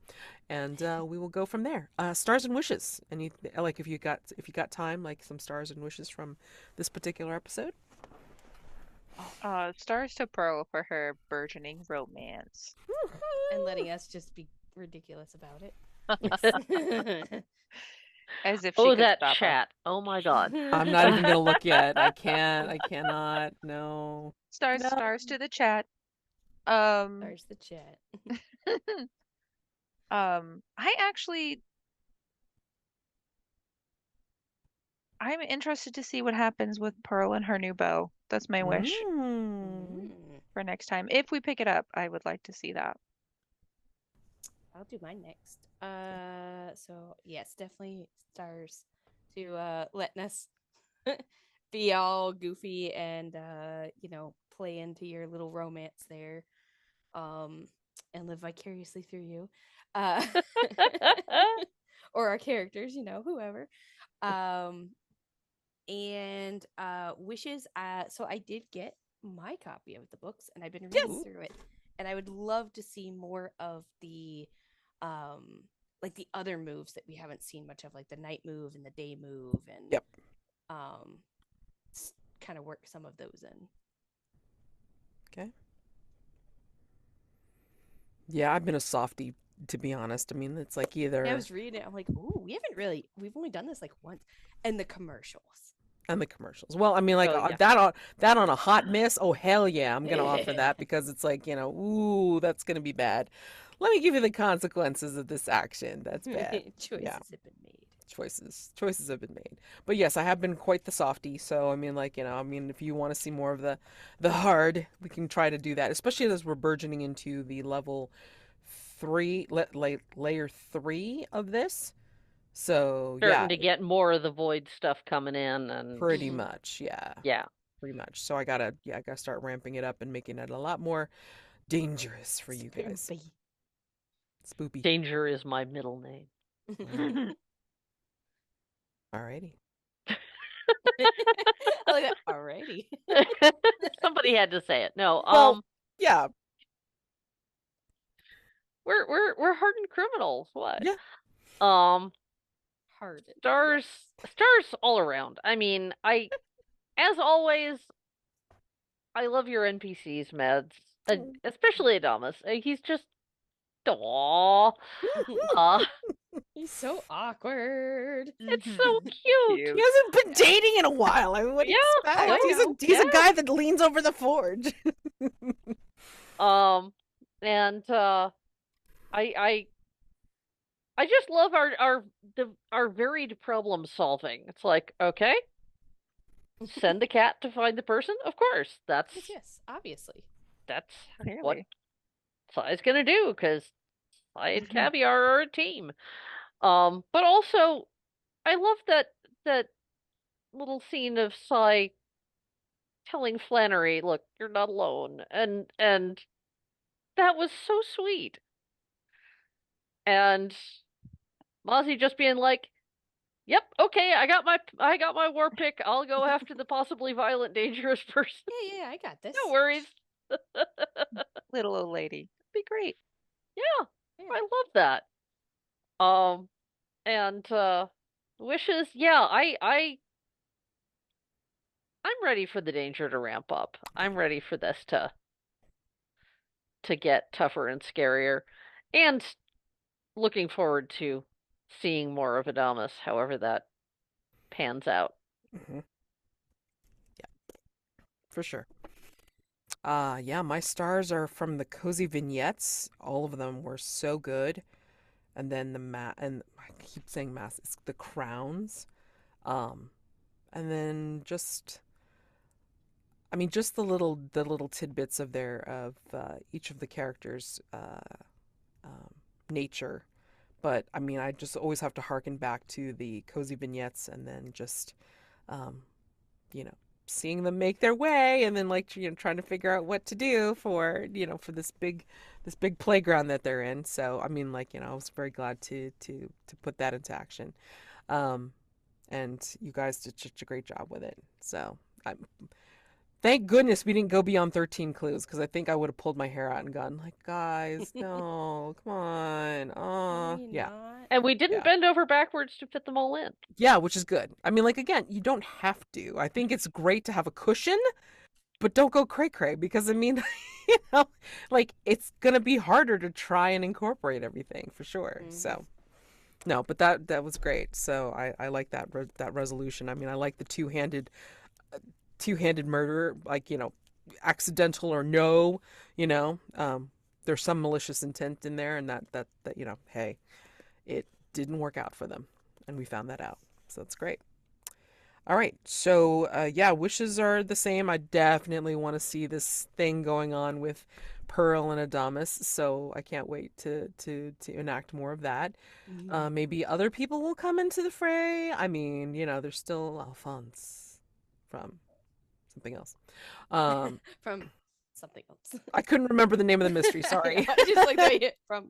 and we will go from there. Stars and wishes, and if you got time, like some stars and wishes from this particular episode. Stars to Pearl for her burgeoning romance. And letting us just be ridiculous about it. As if she Oh, could that stop us. chat. Oh my god. I'm not even gonna look yet. I cannot. No. Stars No. to the chat. There's the chat. I'm interested to see what happens with Pearl and her new bow. That's my wish Mm. for next time. If we pick it up, I would like to see that. I'll do mine next. So yes, definitely stars to letting us be all goofy and play into your little romance there, and live vicariously through you, or our characters, whoever. And wishes. So I did get my copy of the books, and I've been reading through it, and I would love to see more of the like the other moves that we haven't seen much of, like the night move and the day move, and kind of work some of those in. Okay. Yeah, I've been a softie, to be honest. I mean, it's like either. Yeah, I was reading it. I'm like, ooh, we've only done this like once, and the commercials. And the commercials. Well, I mean, like Oh, yeah. that on a hot miss. Oh hell yeah, I'm gonna offer that, because it's like, ooh, that's gonna be bad. Let me give you the consequences of this action. That's bad. Choices have been made. Choices have been made. But yes, I have been quite the softie. So I mean, like, if you want to see more of the hard, we can try to do that. Especially as we're burgeoning into the level 3, layer 3 of this. So Starting to get more of the void stuff coming in, and pretty much, yeah. Yeah. Pretty much. So I gotta start ramping it up and making it a lot more dangerous for you guys. Spoopy. Danger is my middle name. Alrighty. I like that. Alrighty. Somebody had to say it. No, Well, yeah. We're hardened criminals. What? Yeah. Hard. Stars all around. I mean, as always, I love your NPCs, Meds, especially Adamus. He's just, aww. He's so awkward. It's Mhm. so cute. He hasn't been dating in a while. I mean, what do you Yeah, expect? I know. He's a Yeah. guy that leans over the forge. And I just love our varied problem solving. It's like, okay, send the cat to find the person. Of course, Yes, obviously. that's what Clearly. Sai's gonna do because Sai and Caviar are a team. But also, I love that little scene of Sai telling Flannery, "Look, you're not alone," and that was so sweet. And Mazi just being like, "Yep, okay, I got my war pick. I'll go after the possibly violent, dangerous person. Yeah, I got this. No worries." Little old lady. Be great. Yeah, Yeah. I love that. And wishes, yeah, I'm ready for the danger to ramp up. I'm ready for this to get tougher and scarier, and looking forward to seeing more of Adamus, however that pans out. Yeah, for sure. Yeah, my stars are from the cozy vignettes. All of them were so good. And then and I keep saying it's the crowns. And then just just the little tidbits of each of the characters' nature. But I mean, I just always have to harken back to the cozy vignettes, and then just you know, seeing them make their way, and then trying to figure out what to do for for this big playground that they're in. So I mean, I was very glad to put that into action. And you guys did such a great job with it. So thank goodness we didn't go beyond 13 clues, because I think I would have pulled my hair out and gone like, guys, no, come on. Maybe Yeah. not. And we didn't Yeah. bend over backwards to fit them all in. Yeah, which is good. I mean, again, you don't have to. I think it's great to have a cushion, but don't go cray-cray, because I mean, it's gonna be harder to try and incorporate everything for sure. Mhm. So, no, but that was great. So I like that resolution. I mean, I like the two-handed murder, accidental or no, there's some malicious intent in there, and that hey, it didn't work out for them, and we found that out. So that's great. All right, so yeah, wishes are the same. I definitely want to see this thing going on with Pearl and Adamus, so I can't wait to enact more of that. Maybe other people will come into the fray. I mean, there's still Alphonse from something else. From something else. I couldn't remember the name of the mystery. Sorry. I just like the way from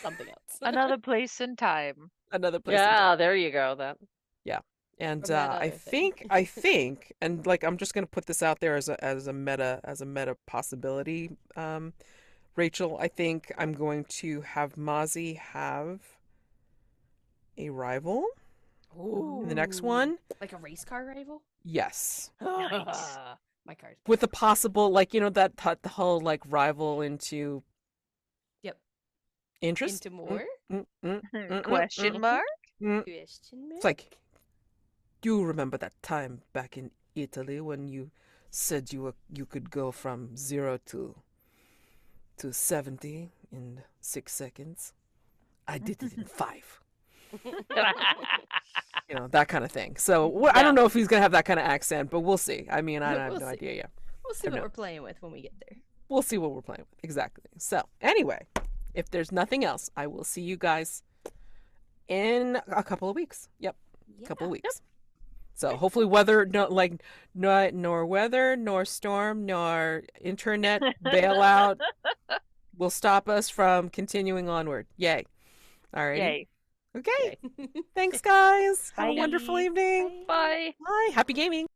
something else. Another place and time. Another place. in Yeah, time. there you go. That. And From that I other thing. think, and I'm just gonna put this out there as a meta possibility. Rachael, I think I'm going to have Mazi have a rival in the next Ooh. one. Like a race car rival? Yes, Nice. My car's with a possible that the whole rival into Yep. interest. Into more? Question mark? Question mark? It's like, do you remember that time back in Italy when you said you could go from 0 to 70 in 6 seconds? I did it in 5. That kind of thing. So I don't know if he's gonna have that kind of accent, but we'll see. I mean, I have We'll no see. idea yet. We'll see Who what knows? we're playing with when we get there. We'll see what we're playing with. Exactly. So anyway, if there's nothing else, I will see you guys in a couple of weeks. Yep, a couple of weeks. So hopefully nor weather, nor storm, nor internet bailout will stop us from continuing onward. Yay. All right. Yay. Okay. Thanks, guys. Have a Bye. wonderful evening. Bye. Bye. Happy gaming.